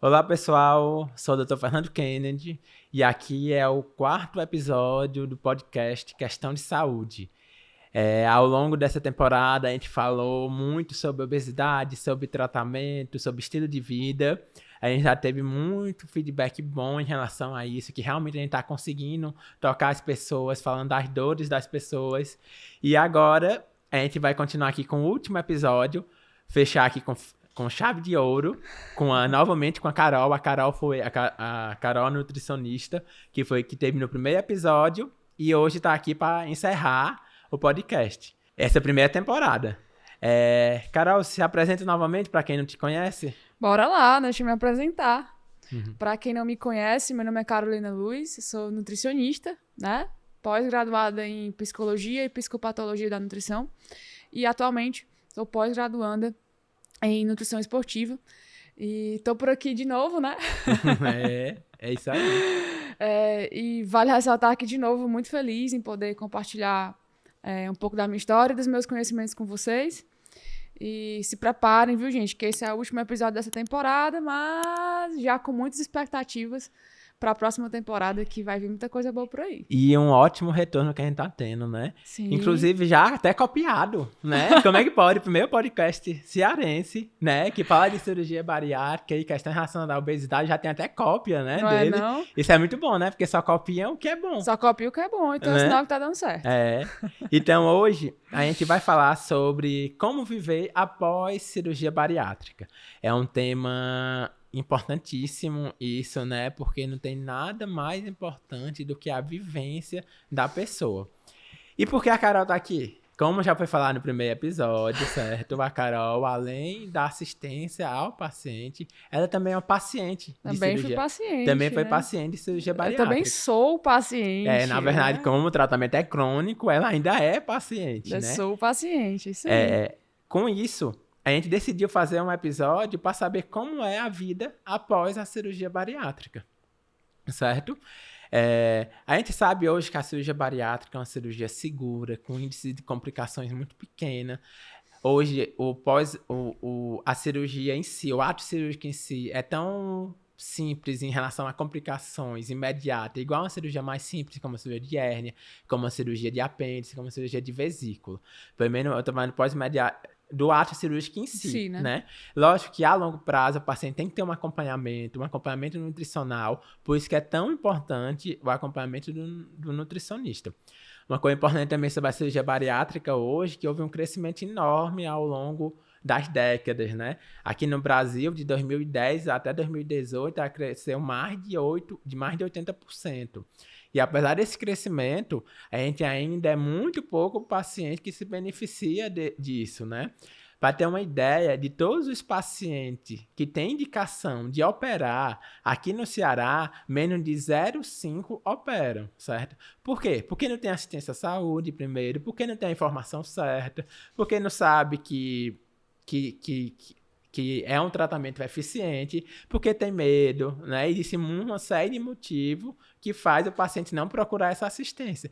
Olá, pessoal. Sou o Dr. Fernando Kennedy e aqui é o quarto episódio do podcast Questão de Saúde. Ao longo dessa temporada, a gente falou muito sobre obesidade, sobre tratamento, sobre estilo de vida. A gente já teve muito feedback bom em relação a isso, que realmente a gente está conseguindo tocar as pessoas, falando das dores das pessoas. E agora, a gente vai continuar aqui com o último episódio, fechar aqui com chave de ouro, novamente com a Carol. A Carol foi a Carol nutricionista, que teve no primeiro episódio e hoje está aqui para encerrar o podcast. Essa é a primeira temporada. Carol, se apresenta novamente para quem não te conhece. Bora lá, deixa eu me apresentar. Para quem não me conhece, meu nome é Carolina Luiz, sou nutricionista, né? Pós-graduada em psicologia e psicopatologia da nutrição. E atualmente sou pós-graduanda em nutrição esportiva. E tô por aqui de novo, né? É isso aí. E vale ressaltar que, de novo, muito feliz em poder compartilhar um pouco da minha história e dos meus conhecimentos com vocês. E se preparem, viu, gente? Que esse é o último episódio dessa temporada, mas já com muitas expectativas para a próxima temporada, que vai vir muita coisa boa por aí. E um ótimo retorno que a gente tá tendo, né? Sim. Inclusive já até copiado, né? Como é que pode? Primeiro podcast cearense, né? Que fala de cirurgia bariátrica e questão relacionada à obesidade, já tem até cópia, né? Não dele. é, não? Isso é muito bom, né? Porque só copiam o que é bom. Só copia o que é bom, então é sinal que tá dando certo. Então hoje a gente vai falar sobre como viver após cirurgia bariátrica. É um tema importantíssimo isso, né? Porque não tem nada mais importante do que a vivência da pessoa. E por que a Carol tá aqui? Como já foi falado no primeiro episódio, certo? A Carol, além da assistência ao paciente, ela também é uma paciente de cirurgia. Fui paciente, Também foi né? paciente de cirurgia bariátrica. Eu também sou paciente. Na verdade, né? como o tratamento é crônico, ela ainda é paciente, Eu né? sou paciente, isso aí. Com isso, a gente decidiu fazer um episódio para saber como é a vida após a cirurgia bariátrica, certo? A gente sabe hoje que a cirurgia bariátrica é uma cirurgia segura, com índice de complicações muito pequena. Hoje, a cirurgia em si, o ato cirúrgico em si, é tão simples em relação a complicações imediatas, igual uma cirurgia mais simples, como a cirurgia de hérnia, como a cirurgia de apêndice, como a cirurgia de vesícula. Primeiro, eu tô falando pós-imediato do ato cirúrgico em si, né? Lógico que a longo prazo o paciente tem que ter um acompanhamento nutricional, por isso que é tão importante o acompanhamento do nutricionista. Uma coisa importante também sobre a cirurgia bariátrica hoje, que houve um crescimento enorme ao longo das décadas, né? Aqui no Brasil, de 2010 até 2018, ela cresceu mais de 80%. E apesar desse crescimento, a gente ainda é muito pouco paciente que se beneficia disso, né? Para ter uma ideia, de todos os pacientes que têm indicação de operar, aqui no Ceará, menos de 0,5 operam, certo? Por quê? Porque não tem assistência à saúde, primeiro, porque não tem a informação certa, porque não sabe que é um tratamento eficiente, porque tem medo, né? E existe uma série de motivos que faz o paciente não procurar essa assistência.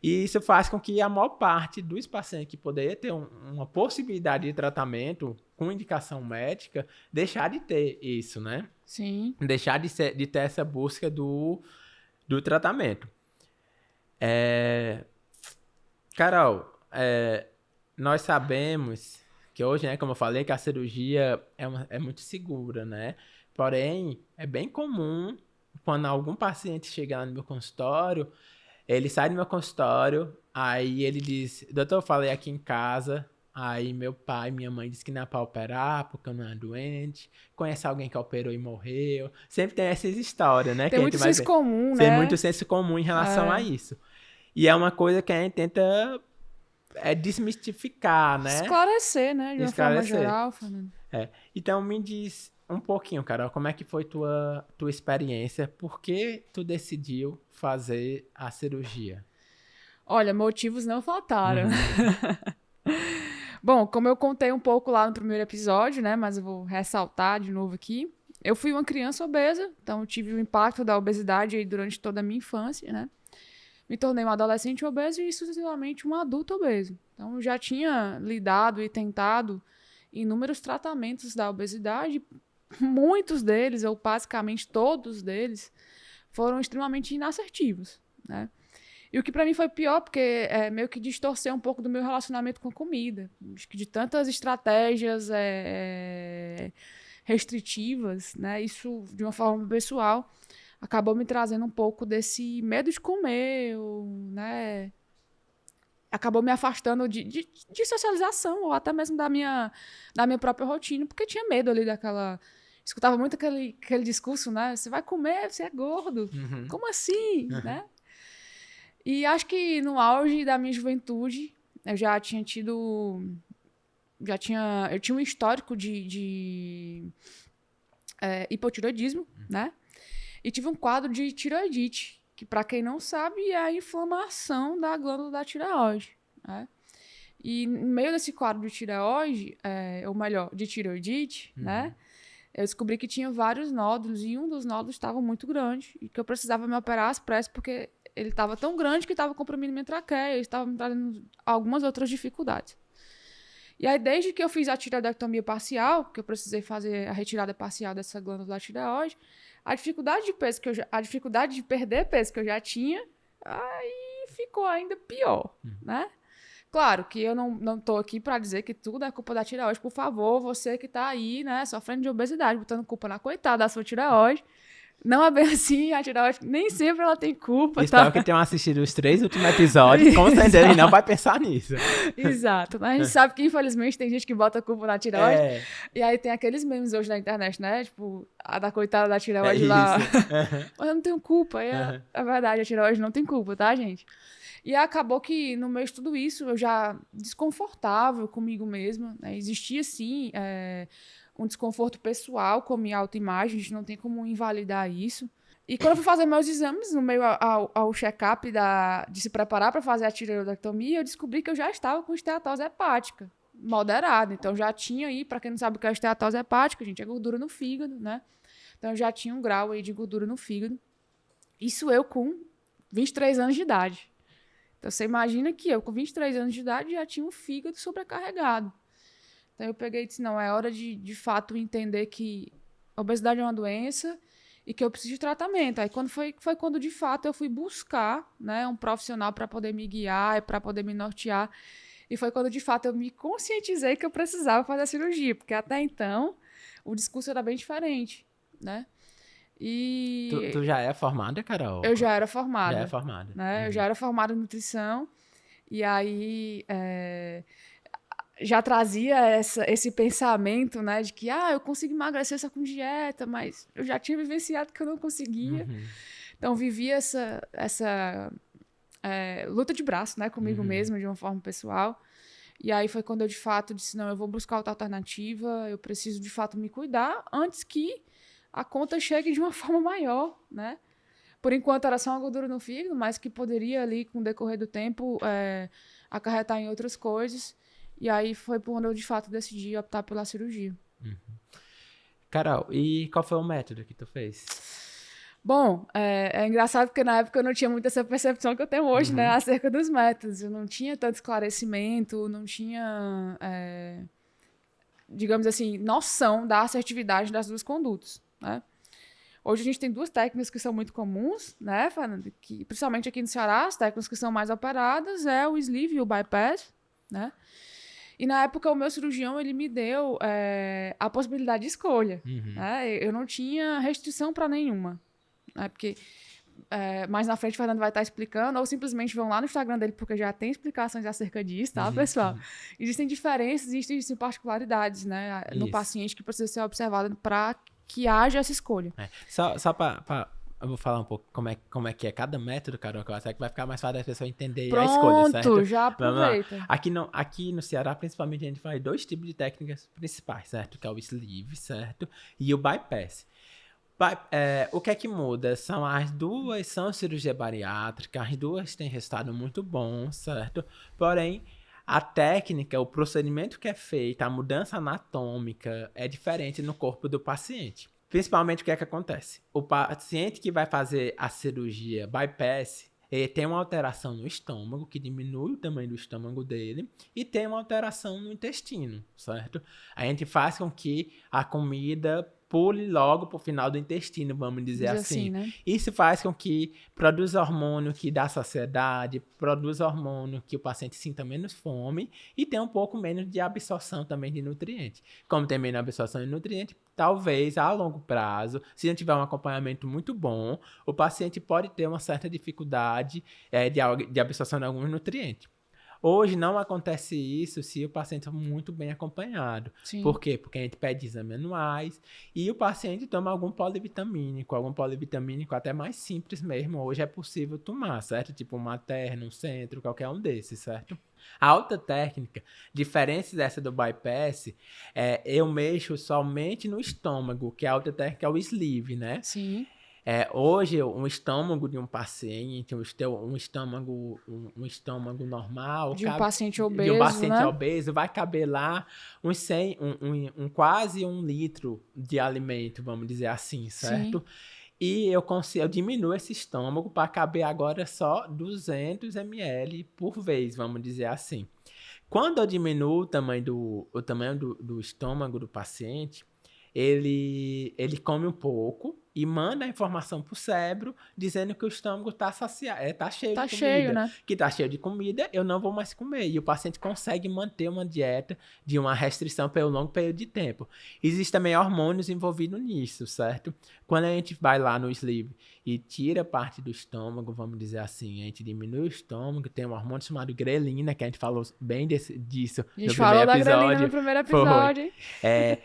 E isso faz com que a maior parte dos pacientes que poderiam ter uma possibilidade de tratamento com indicação médica, deixar de ter isso, né? Sim. Deixar de ter essa busca do tratamento. Carol, nós sabemos que hoje, né, como eu falei, que a cirurgia é muito segura, né? Porém, é bem comum, quando algum paciente chega lá no meu consultório, ele sai do meu consultório, aí ele diz, doutor, eu falei aqui em casa, aí meu pai e minha mãe dizem que não é para operar, porque eu não é doente, conhece alguém que operou e morreu. Sempre tem essas histórias, né? Tem muito senso comum, né? Tem muito senso comum em relação a isso. E é uma coisa que a gente tenta desmistificar, né? Esclarecer, né? De uma forma geral, Fernando. Então, me diz um pouquinho, Carol, como é que foi tua experiência? Por que tu decidiu fazer a cirurgia? Olha, motivos não faltaram. Bom, como eu contei um pouco lá no primeiro episódio, né? Mas eu vou ressaltar de novo aqui. Eu fui uma criança obesa, então eu tive o impacto da obesidade aí durante toda a minha infância, né? Me tornei um adolescente obeso e sucessivamente um adulto obeso. Então, eu já tinha lidado e tentado inúmeros tratamentos da obesidade muitos deles, ou basicamente todos deles, foram extremamente inassertivos, né? E o que pra mim foi pior, porque meio que distorceu um pouco do meu relacionamento com a comida. Acho que de tantas estratégias restritivas, né? Isso, de uma forma pessoal, acabou me trazendo um pouco desse medo de comer, né? Acabou me afastando de socialização, ou até mesmo da minha própria rotina, porque tinha medo ali daquela... Escutava muito aquele discurso, né? Você vai comer, você é gordo. Uhum. Como assim, né? E acho que no auge da minha juventude, eu já tinha tido... Eu tinha um histórico de hipotireoidismo, né? E tive um quadro de tireoidite, que, para quem não sabe, é a inflamação da glândula da tireoide, né? E no meio desse quadro de tireoide, ou melhor, de tireoidite, né? Eu descobri que tinha vários nódulos, e um dos nódulos estava muito grande, e que eu precisava me operar às pressas, porque ele estava tão grande que estava comprimindo minha traqueia, e estava me trazendo algumas outras dificuldades. E aí, desde que eu fiz a tireoidectomia parcial, que eu precisei fazer a retirada parcial dessa glândula da tireoide, a dificuldade de perder peso que eu já tinha, aí ficou ainda pior, né? Claro que eu não tô aqui para dizer que tudo é culpa da tireoide. Por favor, você que tá aí, né, sofrendo de obesidade, botando culpa na coitada da sua tireoide. Não é bem assim, a tireoide nem sempre ela tem culpa, Espero tá? que tenham assistido os 3 últimos episódios, com certeza ele não vai pensar nisso. Exato, né? A gente sabe que, infelizmente, tem gente que bota a culpa na tireoide. É, E aí tem aqueles memes hoje na internet, né? Tipo, a da coitada da é tireoide lá. isso. Mas eu não tenho culpa. É verdade, a tireoide não tem culpa, tá, gente? E acabou que, no meio de tudo isso, eu já desconfortável comigo mesma, né? Existia, sim, um desconforto pessoal com a minha autoimagem, a gente não tem como invalidar isso. E quando eu fui fazer meus exames, no meio ao check-up de se preparar para fazer a tireoidectomia, eu descobri que eu já estava com esteatose hepática moderada. Então, já tinha aí, para quem não sabe o que é esteatose hepática, gente, é gordura no fígado, né? Então, eu já tinha um grau aí de gordura no fígado. Isso eu com 23 anos de idade. Então, você imagina que eu, com 23 anos de idade, já tinha um fígado sobrecarregado. Então, eu peguei e disse, não, é hora de fato entender que a obesidade é uma doença e que eu preciso de tratamento. Aí, foi quando, de fato, eu fui buscar, né, um profissional para poder me guiar, para poder me nortear. E foi quando, de fato, eu me conscientizei que eu precisava fazer a cirurgia, porque até então o discurso era bem diferente, né? E Tu já é formada, Carol? eu já era formada. Já é formada. Né? Eu já era formada em nutrição, e aí já trazia esse pensamento, né, de que eu consigo emagrecer só com dieta, mas eu já tinha vivenciado que eu não conseguia. Então, vivia essa luta de braço, né, comigo mesma, de uma forma pessoal. E aí foi quando eu, de fato, disse, não, eu vou buscar outra alternativa, eu preciso, de fato, me cuidar antes que a conta chegue de uma forma maior, né? Por enquanto era só uma gordura no fígado, mas que poderia ali, com o decorrer do tempo, acarretar em outras coisas. E aí foi quando eu, de fato, decidi optar pela cirurgia. Carol, e qual foi o método que tu fez? Bom, é engraçado porque na época eu não tinha muito essa percepção que eu tenho hoje, né, acerca dos métodos. Eu não tinha tanto esclarecimento, não tinha, digamos assim, noção da assertividade das duas condutas, né? Hoje a gente tem duas técnicas que são muito comuns, né, Fernanda? Que, principalmente aqui no Ceará, as técnicas que são mais operadas é o sleeve e o bypass, né? E na época o meu cirurgião, ele me deu a possibilidade de escolha, né? Eu não tinha restrição para nenhuma, né? Porque mais na frente o Fernando vai estar explicando, ou simplesmente vão lá no Instagram dele, porque já tem explicações acerca disso, tá, pessoal? Existem diferenças, existem particularidades, né, no paciente que precisa ser observado para que haja essa escolha. Só para eu vou falar um pouco como é que é cada método, Carol, que eu acho que vai ficar mais fácil da pessoa entender a escolha, certo? Pronto, já aproveita. Aqui no Ceará, principalmente, a gente faz 2 tipos de técnicas principais, certo? Que é o sleeve, certo? E o bypass. O que é que muda? As duas são cirurgia bariátrica, as duas têm resultado muito bom, certo? Porém, a técnica, o procedimento que é feito, a mudança anatômica é diferente no corpo do paciente. Principalmente o que é que acontece? O paciente que vai fazer a cirurgia bypass, ele tem uma alteração no estômago, que diminui o tamanho do estômago dele, e tem uma alteração no intestino, certo? A gente faz com que a comida pule logo para o final do intestino, vamos dizer assim. né? Isso faz com que produza hormônio que dá saciedade, produza hormônio que o paciente sinta menos fome e tenha um pouco menos de absorção também de nutrientes. Como tem menos absorção de nutrientes, talvez a longo prazo, se não tiver um acompanhamento muito bom, o paciente pode ter uma certa dificuldade de absorção de alguns nutrientes. Hoje não acontece isso se o paciente é muito bem acompanhado. Sim. Por quê? Porque a gente pede exames anuais e o paciente toma algum polivitamínico até mais simples mesmo. Hoje é possível tomar, certo? Tipo um Materno, um Centro, qualquer um desses, certo? A outra técnica, diferente dessa do bypass, eu mexo somente no estômago, que a outra técnica é o sleeve, né? Sim. Hoje, um estômago de um paciente, um estômago normal... De um paciente obeso, de um paciente né? obeso, vai caber lá quase 1 litro de alimento, vamos dizer assim, certo? Sim. E eu diminuo esse estômago para caber agora só 200 ml por vez, vamos dizer assim. Quando eu diminuo o tamanho do estômago do paciente, ele come um pouco e manda a informação para o cérebro dizendo que o estômago está saciado, tá cheio de comida. Cheio, né? Que está cheio de comida, eu não vou mais comer. E o paciente consegue manter uma dieta de uma restrição pelo longo período de tempo. Existem também hormônios envolvidos nisso, certo? Quando a gente vai lá no sleeve e tira parte do estômago, vamos dizer assim, a gente diminui o estômago, tem um hormônio chamado grelina, que a gente falou bem disso no primeiro episódio. A gente falou da grelina no primeiro episódio.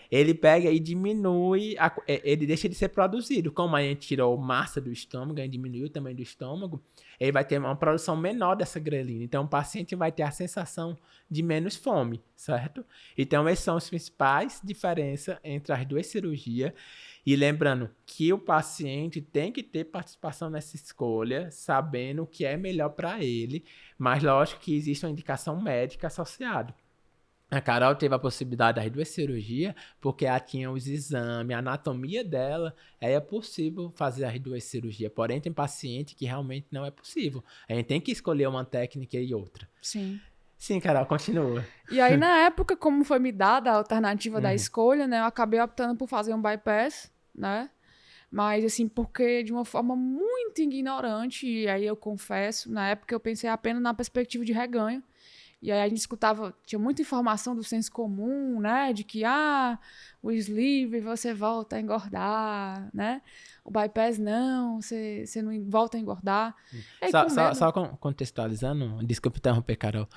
Ele pega e diminui, ele deixa de ser produzido. Como a gente tirou massa do estômago, a gente diminuiu o tamanho do estômago, ele vai ter uma produção menor dessa grelina. Então, o paciente vai ter a sensação de menos fome, certo? Então, essas são as principais diferenças entre as duas cirurgias. E lembrando que o paciente tem que ter participação nessa escolha, sabendo o que é melhor para ele, mas lógico que existe uma indicação médica associada. A Carol teve a possibilidade das duas cirurgias, porque ela tinha os exames, a anatomia dela, é possível fazer as duas cirurgias. Porém, tem paciente que realmente não é possível. A gente tem que escolher uma técnica e outra. Sim. Sim, Carol, continua. E aí, na época, como foi me dada a alternativa da escolha, né, eu acabei optando por fazer um bypass, né? Mas, assim, porque de uma forma muito ignorante, e aí eu confesso, na época eu pensei apenas na perspectiva de reganho. E aí a gente escutava, tinha muita informação do senso comum, né? De que, o sleeve você volta a engordar, né? O bypass não, você não volta a engordar. Só contextualizando, desculpa interromper, Carol.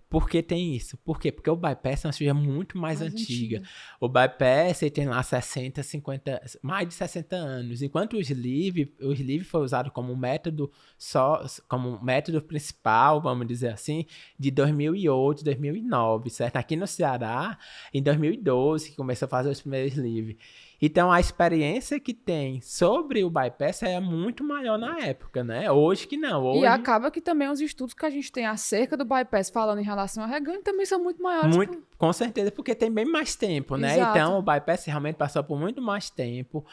Por que tem isso? Por quê? Porque o bypass é uma cirurgia muito mais antiga. O bypass ele tem lá 60, 50, mais de 60 anos. Enquanto o sleeve foi usado como método principal, vamos dizer assim, de 2008, 2009, certo? Aqui no Ceará, em 2012, que começou a fazer os primeiros sleeve. Então, a experiência que tem sobre o bypass é muito maior na época, né? Hoje que não. Hoje... E acaba que também os estudos que a gente tem acerca do bypass falando em relação ao reganho também são muito maiores. Com certeza, porque tem bem mais tempo, né? Exato. Então, o bypass realmente passou por muito mais tempo.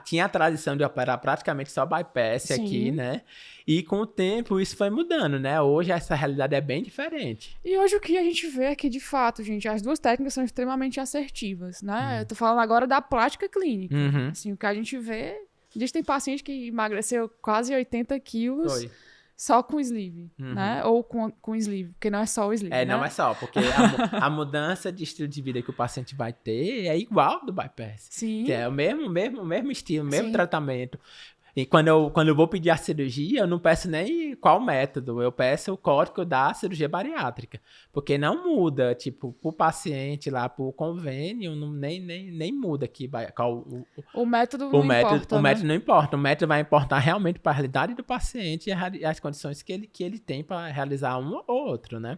Tinha a tradição de operar praticamente só bypass aqui, né? E com o tempo isso foi mudando, né? Hoje essa realidade é bem diferente. E hoje o que a gente vê é que, de fato, gente, as duas técnicas são extremamente assertivas, né? Eu tô falando agora da prática clínica. Assim, o que a gente vê... A gente tem paciente que emagreceu quase 80 quilos só com sleeve, né? Ou com sleeve, porque não é só o sleeve, né? Não é só, porque a mudança de estilo de vida que o paciente vai ter é igual do bypass. Sim. Que é o mesmo estilo, o mesmo tratamento. E quando eu vou pedir a cirurgia, eu não peço nem qual método, eu peço o código da cirurgia bariátrica. Porque não muda, tipo, pro paciente lá, pro convênio, nem muda aqui. O método não importa. O método não importa. O método vai importar realmente para a realidade do paciente e as condições que ele tem para realizar um ou outro, né?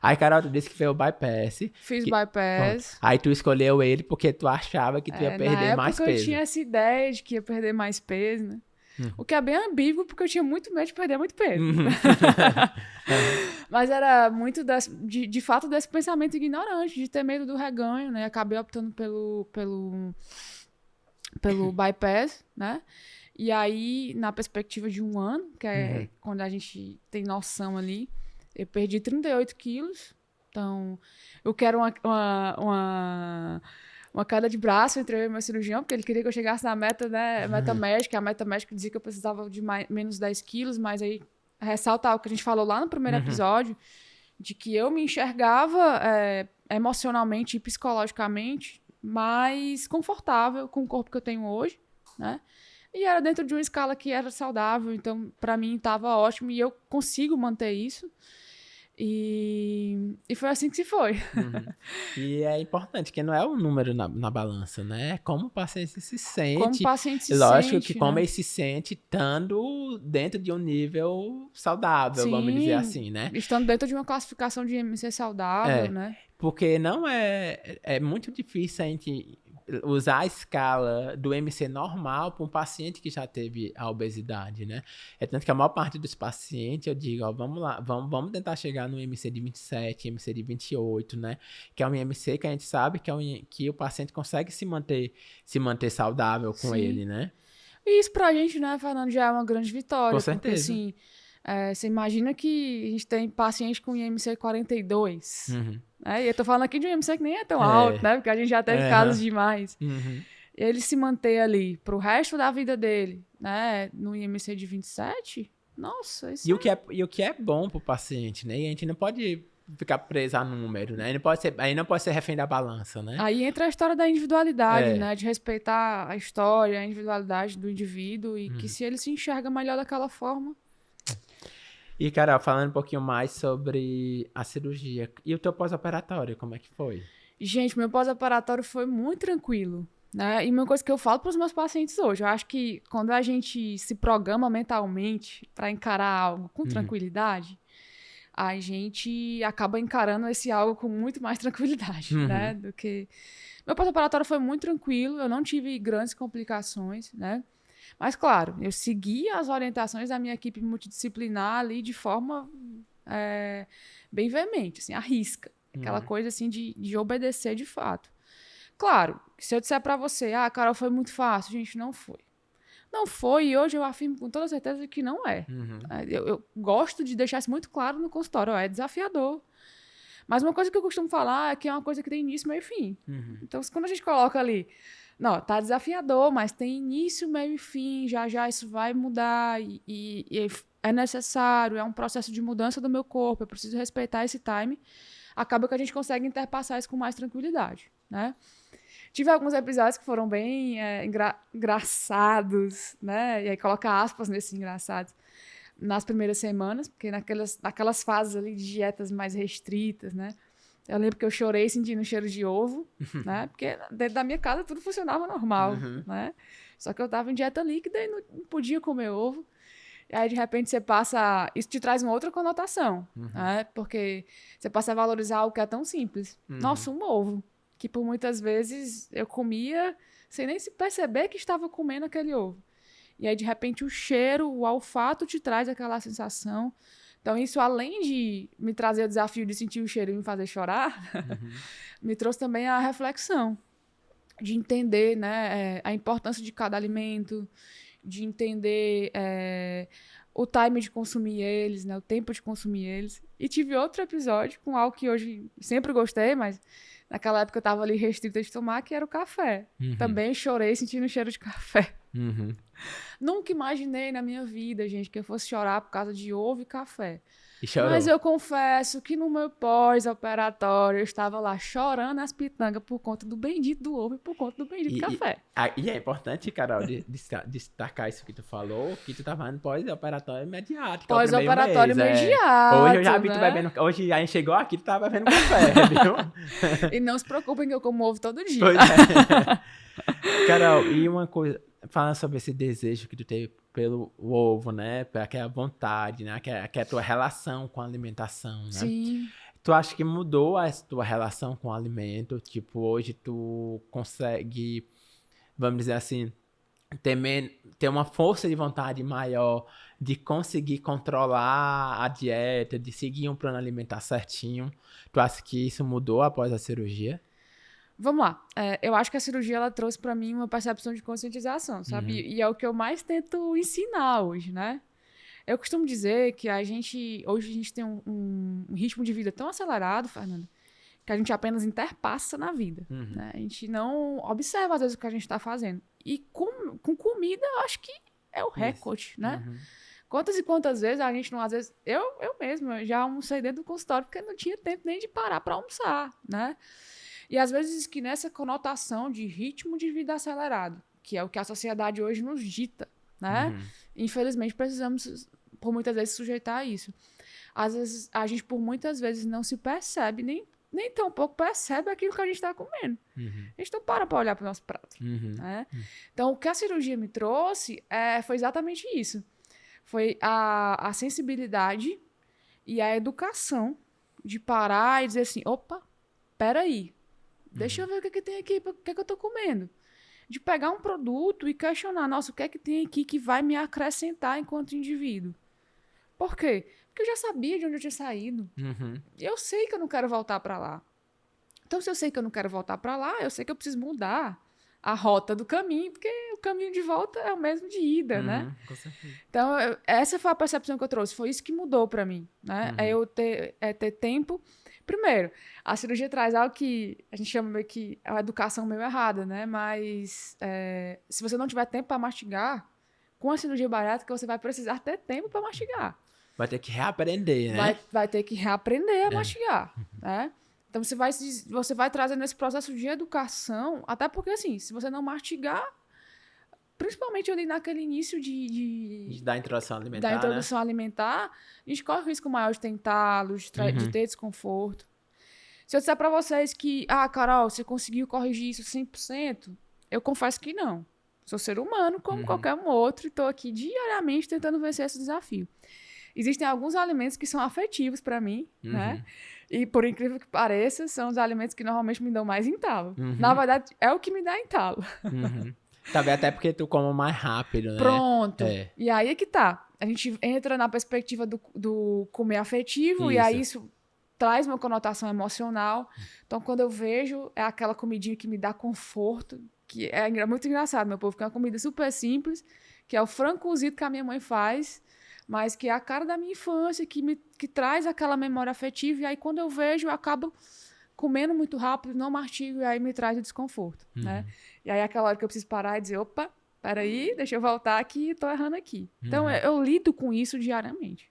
Aí, Carol, tu disse que fez o bypass. Fiz bypass. Aí tu escolheu ele porque tu achava que tu ia perder mais peso. Eu tinha essa ideia de que ia perder mais peso, né? O que é bem ambíguo, porque eu tinha muito medo de perder muito peso. Mas era muito, de fato, desse pensamento ignorante, de ter medo do reganho, né? Acabei optando pelo bypass, né? E aí, na perspectiva de 1 ano, que é quando a gente tem noção ali, eu perdi 38 quilos. Então, eu quero uma queda de braço entre eu e meu cirurgião, porque ele queria que eu chegasse na meta, né? Meta médica. A meta médica dizia que eu precisava de menos 10 quilos, mas aí ressalta o que a gente falou lá no primeiro episódio, de que eu me enxergava emocionalmente e psicologicamente mais confortável com o corpo que eu tenho hoje, né? E era dentro de uma escala que era saudável, então pra mim tava ótimo e eu consigo manter isso. E foi assim que se foi. E é importante, que não é o número na balança, né? É como o paciente se sente. Como o paciente se Lógico sente, que como né? ele se sente estando dentro de um nível saudável, vamos dizer assim, né? Estando dentro de uma classificação de IMC saudável, né? Porque não é muito difícil a gente usar a escala do MC normal para um paciente que já teve a obesidade, né? É tanto que a maior parte dos pacientes, eu digo, ó, vamos lá, vamos tentar chegar no MC de 27, MC de 28, né? Que é um MC que a gente sabe que o paciente consegue se manter saudável com ele, né? E isso pra gente, né, Fernando, já é uma grande vitória. Com certeza. Porque, assim, você imagina que a gente tem paciente com IMC 42, né? E eu tô falando aqui de um IMC que nem é tão alto, né? Porque a gente já teve casos demais. Ele se manter ali pro resto da vida dele, né? No IMC de 27, nossa, isso E o que é bom pro paciente, né? E a gente não pode ficar preso a número, né? Aí não pode ser refém da balança, né? Aí entra a história da individualidade, né? De respeitar a história, a individualidade do indivíduo e que se ele se enxerga melhor daquela forma. E, Carol, falando um pouquinho mais sobre a cirurgia. E o teu pós-operatório, como é que foi? Gente, meu pós-operatório foi muito tranquilo, né? E uma coisa que eu falo para os meus pacientes hoje, eu acho que quando a gente se programa mentalmente para encarar algo com tranquilidade, a gente acaba encarando esse algo com muito mais tranquilidade, né? Do que... Meu pós-operatório foi muito tranquilo, eu não tive grandes complicações, né? Mas, claro, eu segui as orientações da minha equipe multidisciplinar ali de forma bem veemente, assim, à risca. Aquela coisa, assim, de obedecer de fato. Claro, se eu disser pra você, Carol, foi muito fácil, gente, não foi. Não foi, e hoje eu afirmo com toda certeza que não é. Eu gosto de deixar isso muito claro no consultório, é desafiador. Mas uma coisa que eu costumo falar é que é uma coisa que tem início, meio e fim. Então, quando a gente coloca ali, não, tá desafiador, mas tem início, meio e fim, já isso vai mudar e é necessário, é um processo de mudança do meu corpo, eu preciso respeitar esse time, acaba que a gente consegue interpassar isso com mais tranquilidade, né? Tive alguns episódios que foram bem engraçados, né? E aí coloca aspas nesses engraçados. Nas primeiras semanas, porque naquelas fases ali de dietas mais restritas, né? Eu lembro que eu chorei sentindo o cheiro de ovo, né? Porque dentro da minha casa tudo funcionava normal, né? Só que eu tava em dieta líquida e não podia comer ovo. E aí, de repente, você passa... Isso te traz uma outra conotação, né? Porque você passa a valorizar algo que é tão simples. Nossa, um ovo. Que por muitas vezes eu comia sem nem se perceber que estava comendo aquele ovo. E aí, de repente, o cheiro, o olfato te traz aquela sensação. Então, isso, além de me trazer o desafio de sentir o cheiro e me fazer chorar, me trouxe também a reflexão de entender, né, a importância de cada alimento, de entender o time de consumir eles, né, o tempo de consumir eles. E tive outro episódio com algo que hoje sempre gostei, mas naquela época eu estava ali restrita de tomar, que era o café. Também chorei sentindo o cheiro de café. Nunca imaginei na minha vida, gente, que eu fosse chorar por causa de ovo e café. Mas eu confesso que no meu pós-operatório eu estava lá chorando as pitangas por conta do bendito do ovo e por conta do bendito café. E é importante, Carol, destacar isso que tu falou, que tu tava no pós-operatório imediato. Pós-operatório imediato. Hoje eu já vi tu bebendo. Hoje a gente chegou aqui, tu tava bebendo café, viu? E não se preocupem que eu como ovo todo dia. Pois é. Carol, e uma coisa, falando sobre esse desejo que tu teve pelo ovo, né? Aquela vontade, né? Que é a tua relação com a alimentação, né? Sim. Tu acha que mudou a tua relação com o alimento? Tipo, hoje tu consegue, vamos dizer assim, ter uma força de vontade maior de conseguir controlar a dieta, de seguir um plano alimentar certinho. Tu acha que isso mudou após a cirurgia? Vamos lá. Eu acho que a cirurgia ela trouxe pra mim uma percepção de conscientização, sabe? E é o que eu mais tento ensinar hoje, né? Eu costumo dizer que hoje a gente tem um ritmo de vida tão acelerado, Fernanda, que a gente apenas interpassa na vida. Né? A gente não observa, às vezes, o que a gente está fazendo. E com comida, eu acho que é o recorde, né? Quantas e quantas vezes a gente não, às vezes, eu mesma já almocei dentro do consultório porque não tinha tempo nem de parar para almoçar, né? E às vezes que nessa conotação de ritmo de vida acelerado, que é o que a sociedade hoje nos dita, né? Infelizmente precisamos, por muitas vezes, sujeitar a isso. Às vezes, a gente, por muitas vezes, não se percebe, nem tão pouco percebe aquilo que a gente está comendo. A gente não para olhar para o nosso prato. Né? Então, o que a cirurgia me trouxe foi exatamente isso. Foi a sensibilidade e a educação de parar e dizer assim, opa, peraí, deixa eu ver o que tem aqui, o que eu estou comendo. De pegar um produto e questionar, nossa, o que é que tem aqui que vai me acrescentar enquanto indivíduo? Por quê? Porque eu já sabia de onde eu tinha saído. Eu sei que eu não quero voltar para lá. Então, se eu sei que eu não quero voltar para lá, eu sei que eu preciso mudar a rota do caminho, porque o caminho de volta é o mesmo de ida, né? Com certeza. Então, essa foi a percepção que eu trouxe. Foi isso que mudou para mim, né? É eu ter tempo. Primeiro, a cirurgia traz algo que a gente chama meio que a educação meio errada, né? Mas se você não tiver tempo para mastigar, com a cirurgia bariátrica você vai precisar ter tempo para mastigar. Vai ter que reaprender, né? Vai ter que reaprender a mastigar, né? Então, você vai trazendo esse processo de educação, até porque, assim, se você não mastigar, principalmente ali naquele início Da introdução alimentar, da introdução alimentar, a gente corre o risco maior de tentá-los, de ter desconforto. Se eu disser pra vocês que, Carol, você conseguiu corrigir isso 100%, eu confesso que não. Sou ser humano, como qualquer um outro, e tô aqui diariamente tentando vencer esse desafio. Existem alguns alimentos que são afetivos para mim, né? E, por incrível que pareça, são os alimentos que normalmente me dão mais entalo. Na verdade, é o que me dá entalo. Talvez até porque tu come mais rápido, né? Pronto. E aí é que tá. A gente entra na perspectiva do comer afetivo, e aí isso traz uma conotação emocional. Então, quando eu vejo, é aquela comidinha que me dá conforto, que é muito engraçado, meu povo, que é uma comida super simples, que é o frango cozido que a minha mãe faz, mas que é a cara da minha infância, que traz aquela memória afetiva, e aí quando eu vejo, eu acabo comendo muito rápido, não mastigo, e aí me traz o desconforto, né? E aí é aquela hora que eu preciso parar e dizer, opa, peraí, deixa eu voltar aqui, tô errando aqui. Então, eu lido com isso diariamente.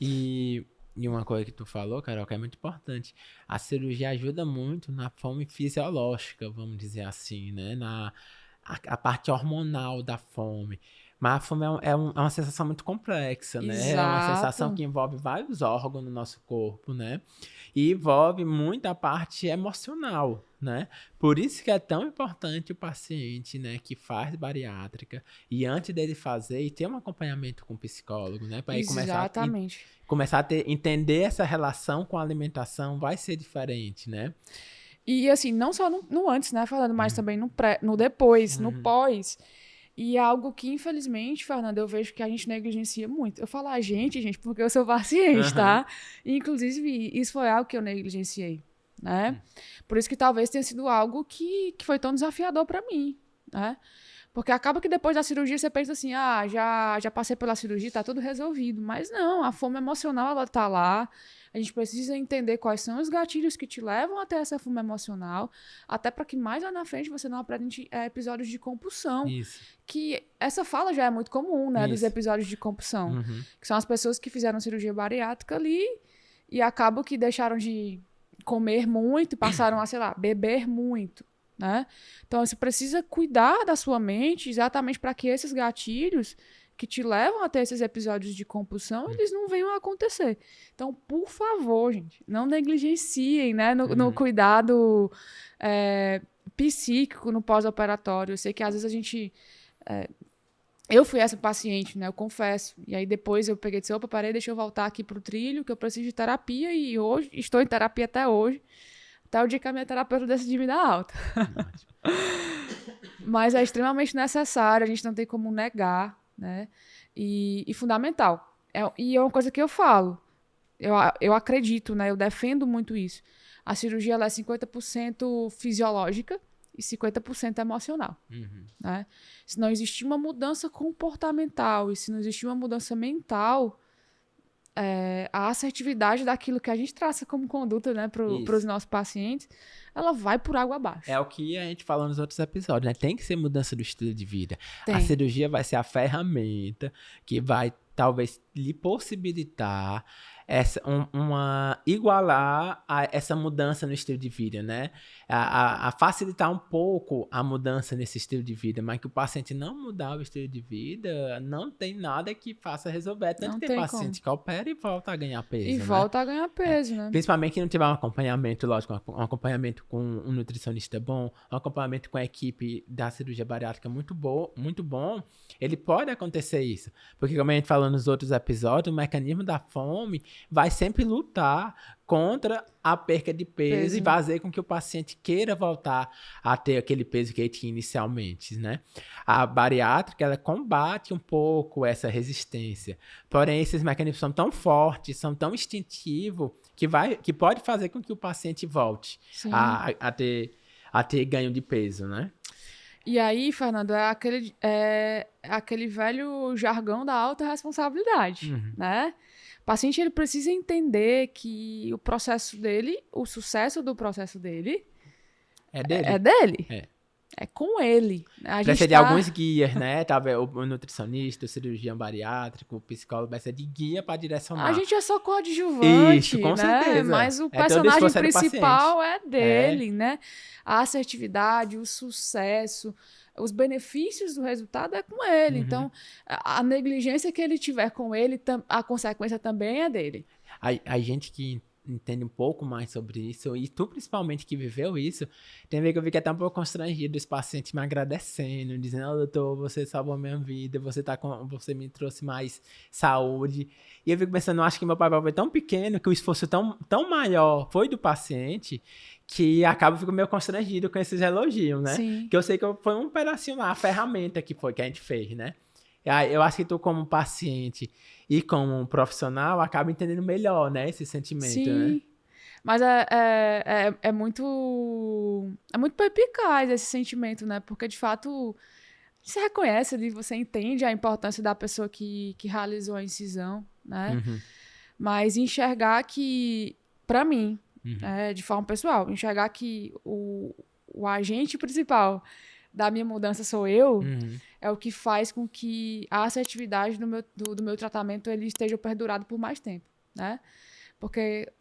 E uma coisa que tu falou, Carol, que é muito importante, a cirurgia ajuda muito na fome fisiológica, vamos dizer assim, né? A parte hormonal da fome. Mas a fome é uma sensação muito complexa, né? Exato. É uma sensação que envolve vários órgãos no nosso corpo, né? E envolve muita parte emocional, né? Por isso que é tão importante o paciente, né, que faz bariátrica e antes dele fazer, e ter um acompanhamento com o psicólogo, né? Para começar a entender essa relação com a alimentação vai ser diferente, né? E assim, não só no antes, né, falando, mas também no depois, no pós. E é algo que, infelizmente, Fernanda, eu vejo que a gente negligencia muito. Eu falo gente, porque eu sou paciente, tá? E, inclusive, isso foi algo que eu negligenciei, né? Por isso que talvez tenha sido algo que foi tão desafiador para mim, né? Porque acaba que depois da cirurgia você pensa assim, já passei pela cirurgia, tá tudo resolvido. Mas não, a fome emocional, ela tá lá. A gente precisa entender quais são os gatilhos que te levam até essa fome emocional, até para que mais lá na frente você não apresente episódios de compulsão. Isso. Que essa fala já é muito comum, né, dos episódios de compulsão. Que são as pessoas que fizeram cirurgia bariátrica ali e acabam que deixaram de comer muito e passaram a, sei lá, beber muito, né? Então, você precisa cuidar da sua mente exatamente para que esses gatilhos que te levam a ter esses episódios de compulsão, eles não venham a acontecer. Então, por favor, gente, não negligenciem, né, no cuidado psíquico no pós-operatório. Eu sei que às vezes a gente... eu fui essa paciente, né, eu confesso. E aí depois eu peguei e disse, opa, parei, deixa eu voltar aqui pro trilho, que eu preciso de terapia, e hoje, estou em terapia até hoje. Até o dia que a minha terapeuta decidiu me dar alta. Mas é extremamente necessário, a gente não tem como negar, né? E fundamental. E é uma coisa que eu falo. Eu acredito, né? Eu defendo muito isso. A cirurgia ela é 50% fisiológica e 50% emocional. Né? Se não existir uma mudança comportamental e se não existir uma mudança mental, a assertividade daquilo que a gente traça como conduta, né, para os nossos pacientes, ela vai por água abaixo. É o que a gente falou nos outros episódios, né? Tem que ser mudança do estilo de vida. Tem. A cirurgia vai ser a ferramenta que vai, talvez, lhe possibilitar igualar essa mudança no estilo de vida, né? A facilitar um pouco a mudança nesse estilo de vida, mas que o paciente não mudar o estilo de vida, não tem nada que faça resolver. Tanto Não que tem tem paciente como. que opera e volta a ganhar peso, E né? volta a ganhar peso, né? Principalmente que não tiver um acompanhamento, lógico, um acompanhamento com um nutricionista bom, um acompanhamento com a equipe da cirurgia bariátrica muito bom, ele pode acontecer isso. Porque como a gente falou nos outros episódios, o mecanismo da fome vai sempre lutar contra a perca de peso e fazer com que o paciente queira voltar a ter aquele peso que ele tinha inicialmente, né? A bariátrica, ela combate um pouco essa resistência. Porém, esses mecanismos são tão fortes, são tão instintivos, que pode fazer com que o paciente volte a ter ganho de peso, né? E aí, Fernando, é aquele velho jargão da alta responsabilidade, né? O paciente, ele precisa entender que o processo dele, o sucesso do processo dele é dele. É dele. É. É com ele. Precisa de alguns guias, né? Talvez o nutricionista, o cirurgião bariátrico, o psicólogo vai ser de guia para direcionar. A gente é só coadjuvante, isso, com né? certeza. Mas o personagem principal é dele, É. né? A assertividade, o sucesso, os benefícios do resultado é com ele. Então, a negligência que ele tiver com ele, a consequência também é dele. A gente que entende um pouco mais sobre isso, e tu principalmente que viveu isso, tem a ver que eu fiquei até um pouco constrangido, os pacientes me agradecendo, dizendo, doutor, você salvou a minha vida, você me trouxe mais saúde. E eu fico pensando, acho que meu papel foi tão pequeno, que o esforço tão maior foi do paciente, que acaba fico meio constrangido com esses elogios, né? Sim. Que eu sei que foi um pedacinho lá, a ferramenta que a gente fez, né? Eu acho que tu, como paciente e como um profissional, acaba entendendo melhor, né? Esse sentimento, Sim. né? Mas é muito perspicaz esse sentimento, né? Porque, de fato, você reconhece ali, você entende a importância da pessoa que realizou a incisão, né? Mas enxergar que, pra mim, de forma pessoal, enxergar que o agente principal da minha mudança sou eu, é o que faz com que a assertividade do meu tratamento ele esteja perdurado por mais tempo, né? Porque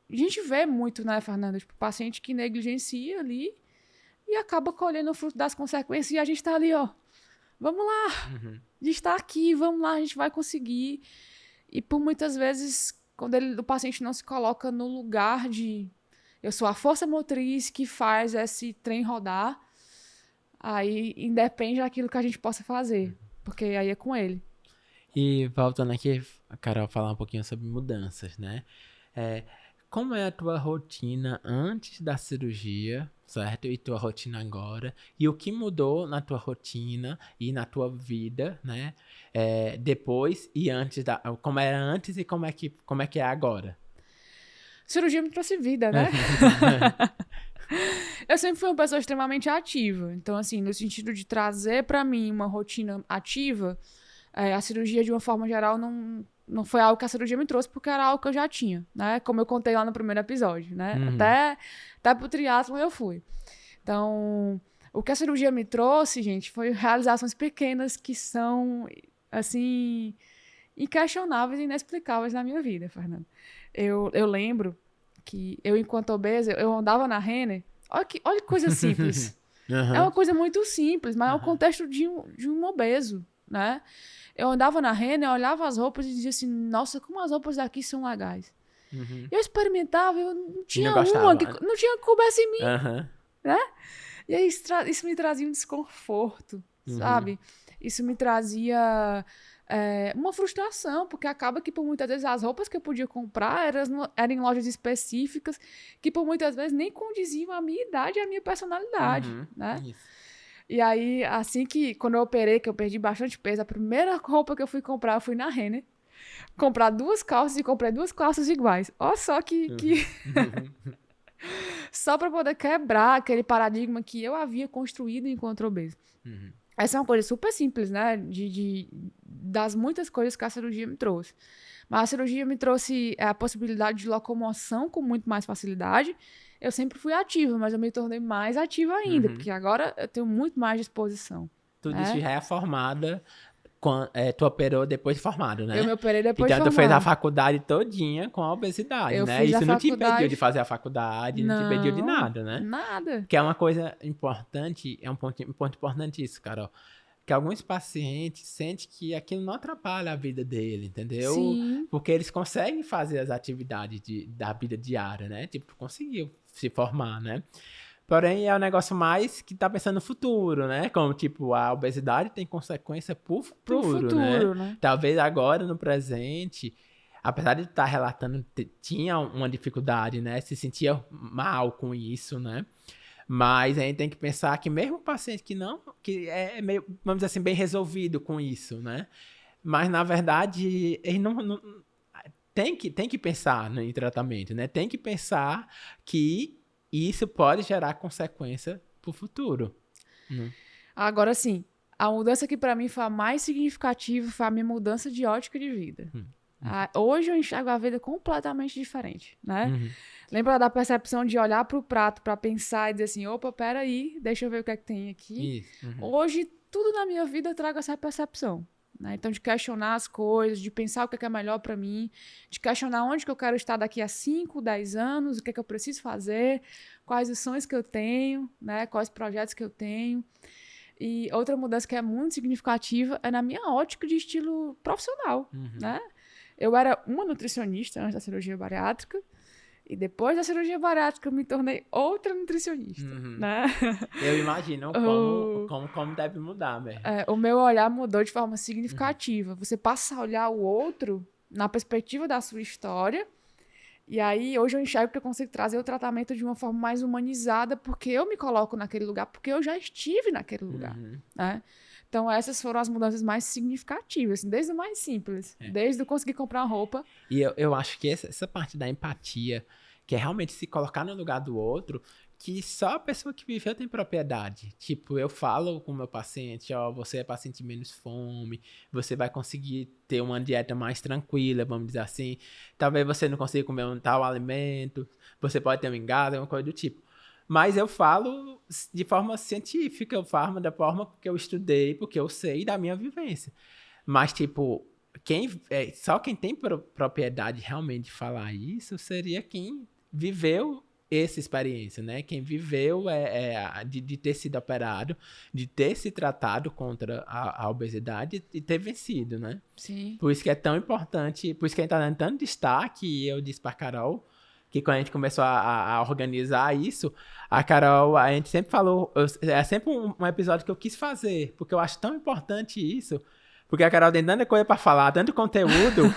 a gente vê muito, né, Fernanda? Tipo, paciente que negligencia ali e acaba colhendo o fruto das consequências e a gente tá ali, ó, vamos lá, a gente tá aqui, vamos lá, a gente vai conseguir. E por muitas vezes, quando o paciente não se coloca no lugar de eu sou a força motriz que faz esse trem rodar, aí independe daquilo que a gente possa fazer, porque aí é com ele. E voltando aqui, a Carol falar um pouquinho sobre mudanças, né? Como é a tua rotina antes da cirurgia, certo? E tua rotina agora? E o que mudou na tua rotina e na tua vida, né? Depois e antes como era antes e como é que é agora? Cirurgia me trouxe vida, né? Eu sempre fui uma pessoa extremamente ativa. Então, assim, no sentido de trazer pra mim uma rotina ativa, a cirurgia, de uma forma geral, não foi algo que a cirurgia me trouxe, porque era algo que eu já tinha, né? Como eu contei lá no primeiro episódio, né? Até pro triatlon eu fui. Então, o que a cirurgia me trouxe, gente, foi realizações pequenas que são, assim, inquestionáveis e inexplicáveis na minha vida, Fernando. Eu lembro que eu, enquanto obesa, eu andava na Renner. Olha que coisa simples. É uma coisa muito simples, mas é o contexto de um obeso, né? Eu andava na Renner, eu olhava as roupas e dizia assim, nossa, como as roupas daqui são legais. Eu experimentava, eu não tinha uma que não tinha que coubesse em mim, né? E aí isso me trazia um desconforto, sabe? Isso me trazia uma frustração, porque acaba que por muitas vezes as roupas que eu podia comprar eram em lojas específicas, que por muitas vezes nem condiziam à minha idade e à minha personalidade, né? Isso. E aí, assim que, quando eu operei, que eu perdi bastante peso, a primeira roupa que eu fui comprar, eu fui na Renner, comprar 2 calças e comprei 2 calças iguais. Olha só que... Só para poder quebrar aquele paradigma que eu havia construído enquanto obeso. Essa é uma coisa super simples, né? das muitas coisas que a cirurgia me trouxe. Mas a cirurgia me trouxe a possibilidade de locomoção com muito mais facilidade. Eu sempre fui ativa, mas eu me tornei mais ativa ainda, porque agora eu tenho muito mais disposição. Tu disse já é formada, tu operou depois de formado, né? Eu me operei depois de formado. Então, tu fez a faculdade todinha com a obesidade, eu né? Isso não te impediu de fazer a faculdade, não te impediu de nada, né? Nada. Que é uma coisa importante, é um ponto importante isso, Carol. Que alguns pacientes sentem que aquilo não atrapalha a vida dele, entendeu? Sim. Porque eles conseguem fazer as atividades da vida diária, né? Tipo, conseguiu se formar, né? Porém, é um negócio mais que tá pensando no futuro, né? Como, tipo, a obesidade tem consequência pro futuro, né? Talvez agora, no presente, apesar de estar relatando, tinha uma dificuldade, né? Se sentia mal com isso, né? Mas a gente tem que pensar que mesmo o paciente que é meio, vamos dizer assim, bem resolvido com isso, né? Mas, na verdade, ele não tem que pensar em tratamento, né? Tem que pensar que isso pode gerar consequência pro futuro. Agora, sim, a mudança que para mim foi a mais significativa foi a minha mudança de ótica de vida. Hoje eu enxergo a vida completamente diferente, né? Lembra da percepção de olhar para o prato para pensar e dizer assim, opa, peraí, deixa eu ver o que é que tem aqui. Hoje, tudo na minha vida eu trago essa percepção. Né? Então, de questionar as coisas, de pensar o que é melhor para mim, de questionar onde que eu quero estar daqui a 5, 10 anos, o que é que eu preciso fazer, quais os sonhos que eu tenho, né? Quais projetos que eu tenho. E outra mudança que é muito significativa é na minha ótica de estilo profissional, né? Eu era uma nutricionista antes da cirurgia bariátrica, e depois da cirurgia bariátrica eu me tornei outra nutricionista, né? Eu imagino como deve mudar, velho. O meu olhar mudou de forma significativa. Você passa a olhar o outro na perspectiva da sua história, e aí hoje eu enxergo que eu consigo trazer o tratamento de uma forma mais humanizada, porque eu me coloco naquele lugar, porque eu já estive naquele lugar, né? Então, essas foram as mudanças mais significativas, assim, desde o mais simples, desde eu conseguir comprar uma roupa. E eu acho que essa parte da empatia, que é realmente se colocar no lugar do outro, que só a pessoa que viveu tem propriedade. Tipo, eu falo com o meu paciente, ó, você é paciente de menos fome, você vai conseguir ter uma dieta mais tranquila, vamos dizer assim. Talvez você não consiga comer um tal alimento, você pode ter um engasgo, uma coisa do tipo. Mas eu falo de forma científica, eu falo da forma que eu estudei, porque eu sei da minha vivência. Mas, tipo, só quem tem propriedade realmente de falar isso seria quem viveu essa experiência, né? Quem viveu de ter sido operado, de ter se tratado contra a obesidade e ter vencido, né? Sim. Por isso que é tão importante, por isso que a gente tá dando tanto destaque, e eu disse pra Carol, que quando a gente começou a organizar isso, a Carol, a gente sempre falou, é sempre um episódio que eu quis fazer, porque eu acho tão importante isso, porque a Carol tem tanta coisa pra falar, tanto conteúdo,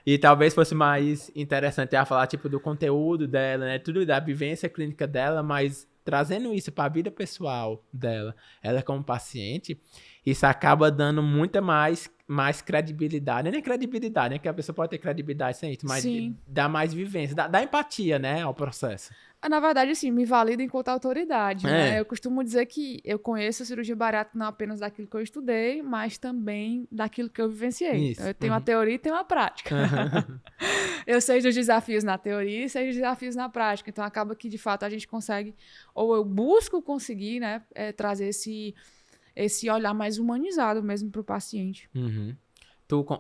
e talvez fosse mais interessante ela falar, tipo, do conteúdo dela, né, tudo da vivência clínica dela, mas trazendo isso pra vida pessoal dela, ela como paciente, isso acaba dando muita mais credibilidade. Não é nem credibilidade, né? Que a pessoa pode ter credibilidade sem isso, mas dá mais vivência, dá empatia, né, ao processo. Na verdade, assim, me valida enquanto autoridade, né? Eu costumo dizer que eu conheço a cirurgia bariátrica não apenas daquilo que eu estudei, mas também daquilo que eu vivenciei. Então, eu tenho uma teoria e tenho uma prática. Eu sei dos desafios na teoria e sei dos desafios na prática. Então, acaba que, de fato, a gente consegue, ou eu busco conseguir, né, trazer esse olhar mais humanizado mesmo para o paciente.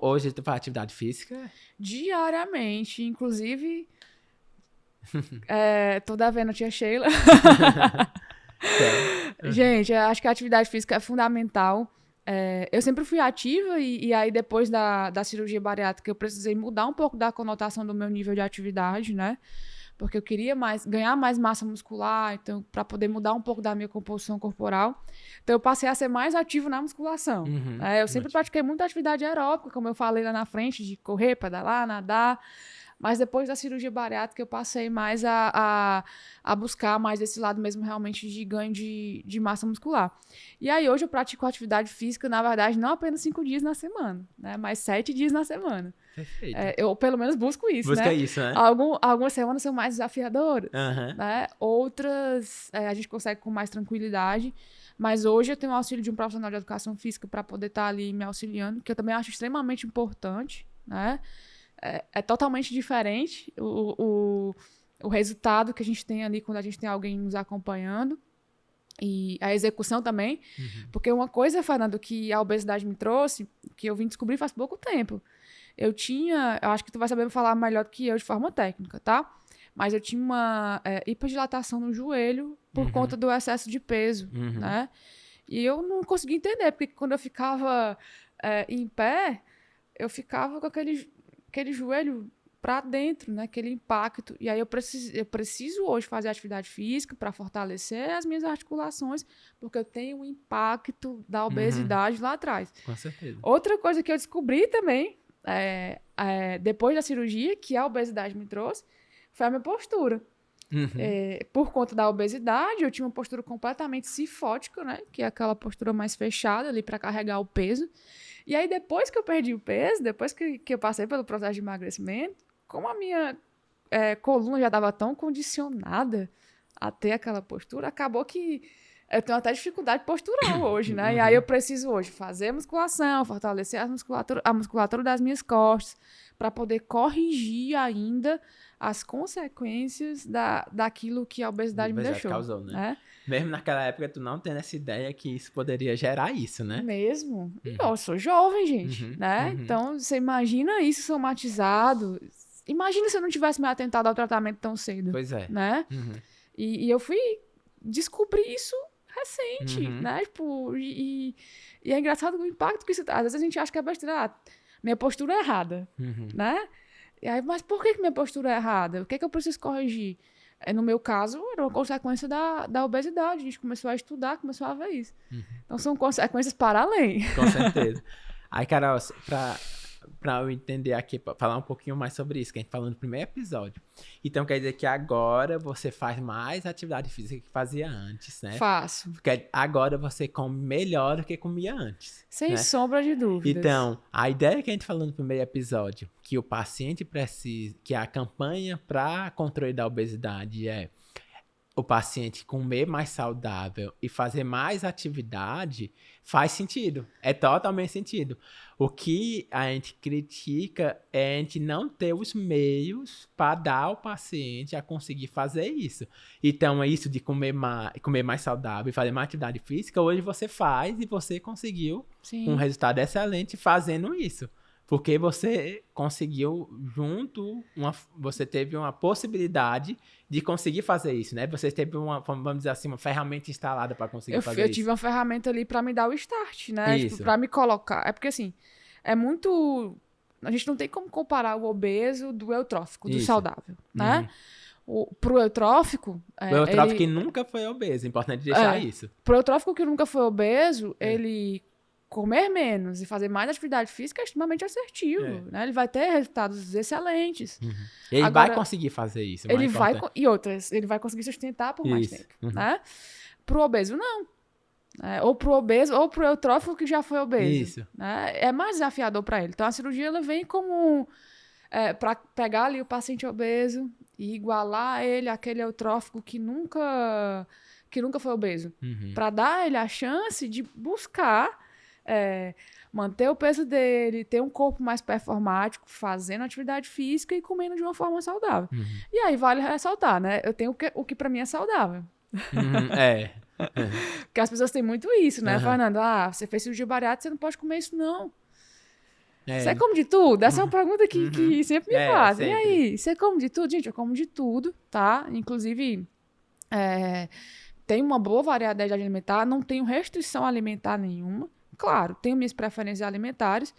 Hoje tu faz atividade física? Diariamente, inclusive... tô devendo a tia Sheila. Gente, acho que a atividade física é fundamental. Eu sempre fui ativa e aí depois da cirurgia bariátrica eu precisei mudar um pouco da conotação do meu nível de atividade, né? Porque eu queria ganhar mais massa muscular, então, para poder mudar um pouco da minha composição corporal. Então, eu passei a ser mais ativo na musculação. Eu sempre pratiquei muita atividade aeróbica, como eu falei lá na frente, de correr, pedalar, nadar. Mas depois da cirurgia bariátrica, eu passei mais a buscar mais esse lado mesmo realmente de ganho de massa muscular. E aí, hoje eu pratico atividade física, na verdade, não apenas 5 dias na semana, né? Mas 7 dias na semana. Perfeito. Eu, pelo menos, busco isso, Busca né? isso, né? Algumas semanas são mais desafiadoras, Aham. né? Outras, a gente consegue com mais tranquilidade. Mas hoje eu tenho o auxílio de um profissional de educação física para poder estar ali me auxiliando, que eu também acho extremamente importante, né? É totalmente diferente o resultado que a gente tem ali quando a gente tem alguém nos acompanhando. E a execução também. Porque uma coisa, Fernando, que a obesidade me trouxe, que eu vim descobrir faz pouco tempo. Eu acho que tu vai saber me falar melhor do que eu de forma técnica, tá? Mas eu tinha uma hiperdilatação no joelho por conta do excesso de peso, né? E eu não conseguia entender, porque quando eu ficava em pé, eu ficava com aquele joelho para dentro, né? Aquele impacto. E aí eu preciso hoje fazer atividade física para fortalecer as minhas articulações, porque eu tenho um impacto da obesidade lá atrás. Com certeza. Outra coisa que eu descobri também, depois da cirurgia, que a obesidade me trouxe, foi a minha postura. Por conta da obesidade, eu tinha uma postura completamente cifótica, né? Que é aquela postura mais fechada ali para carregar o peso. E aí, depois que eu perdi o peso, depois que eu passei pelo processo de emagrecimento, como a minha coluna já estava tão condicionada a ter aquela postura, acabou que eu tenho até dificuldade postural hoje, né? E aí eu preciso hoje fazer musculação, fortalecer a musculatura das minhas costas, para poder corrigir ainda as consequências daquilo que a obesidade me deixou. Causou, né? Mesmo naquela época, tu não tendo essa ideia que isso poderia gerar isso, né? Mesmo. Eu sou jovem, gente, né? Então, você imagina isso somatizado. Imagina se eu não tivesse me atentado ao tratamento tão cedo. Pois é. Né? E eu fui descobrir isso recente, né? Tipo, e é engraçado o impacto que isso traz. Às vezes a gente acha que é besteira. Minha postura é errada, né? E aí, mas por que minha postura é errada? O que é que eu preciso corrigir? No meu caso, era uma consequência da obesidade. A gente começou a estudar, começou a ver isso. Então, são consequências para além. Com certeza. Aí, Carol, pra eu entender aqui, pra falar um pouquinho mais sobre isso, que a gente falou no primeiro episódio. Então, quer dizer que agora você faz mais atividade física que fazia antes, né? Faço. Porque agora você come melhor do que comia antes. Sem né? sombra de dúvidas. Então, a ideia que a gente falou no primeiro episódio, que o paciente precisa, que a campanha para controle da obesidade é o paciente comer mais saudável e fazer mais atividade, faz sentido. É totalmente sentido. O que a gente critica é a gente não ter os meios para dar ao paciente a conseguir fazer isso. Então, é isso de comer mais saudável e fazer mais atividade física, hoje você faz e você conseguiu um resultado excelente fazendo isso. Porque você conseguiu você teve uma possibilidade de conseguir fazer isso, né? Você teve vamos dizer assim, uma ferramenta instalada para conseguir fazer isso. Eu tive uma ferramenta ali para me dar o start, né? Tipo, para me colocar. É porque assim, é muito... A gente não tem como comparar o obeso do eutrófico, do saudável, né? Pro eutrófico... O eutrófico que nunca foi obeso, é importante deixar isso. Pro eutrófico que nunca foi obeso, ele... comer menos e fazer mais atividade física é extremamente assertivo, né? Ele vai ter resultados excelentes. Ele vai conseguir fazer isso. Ele vai conseguir sustentar por mais tempo, né? Pro obeso, não. Ou pro obeso, ou pro eutrófico que já foi obeso. Né? É mais desafiador para ele. Então, a cirurgia ela vem como... para pegar ali o paciente obeso e igualar ele àquele eutrófico que nunca foi obeso. Para dar a ele a chance de buscar... manter o peso dele, ter um corpo mais performático, fazendo atividade física e comendo de uma forma saudável. E aí vale ressaltar, né? Eu tenho o que pra mim é saudável. Porque as pessoas têm muito isso, né, Fernando? Você fez cirurgia bariátrica, você não pode comer isso, não. Você come de tudo? Essa é uma pergunta que sempre me fazem. E aí, você come de tudo? Gente, eu como de tudo, tá? Inclusive, tenho uma boa variedade alimentar, não tenho restrição alimentar nenhuma. Claro, tenho minhas preferências alimentares.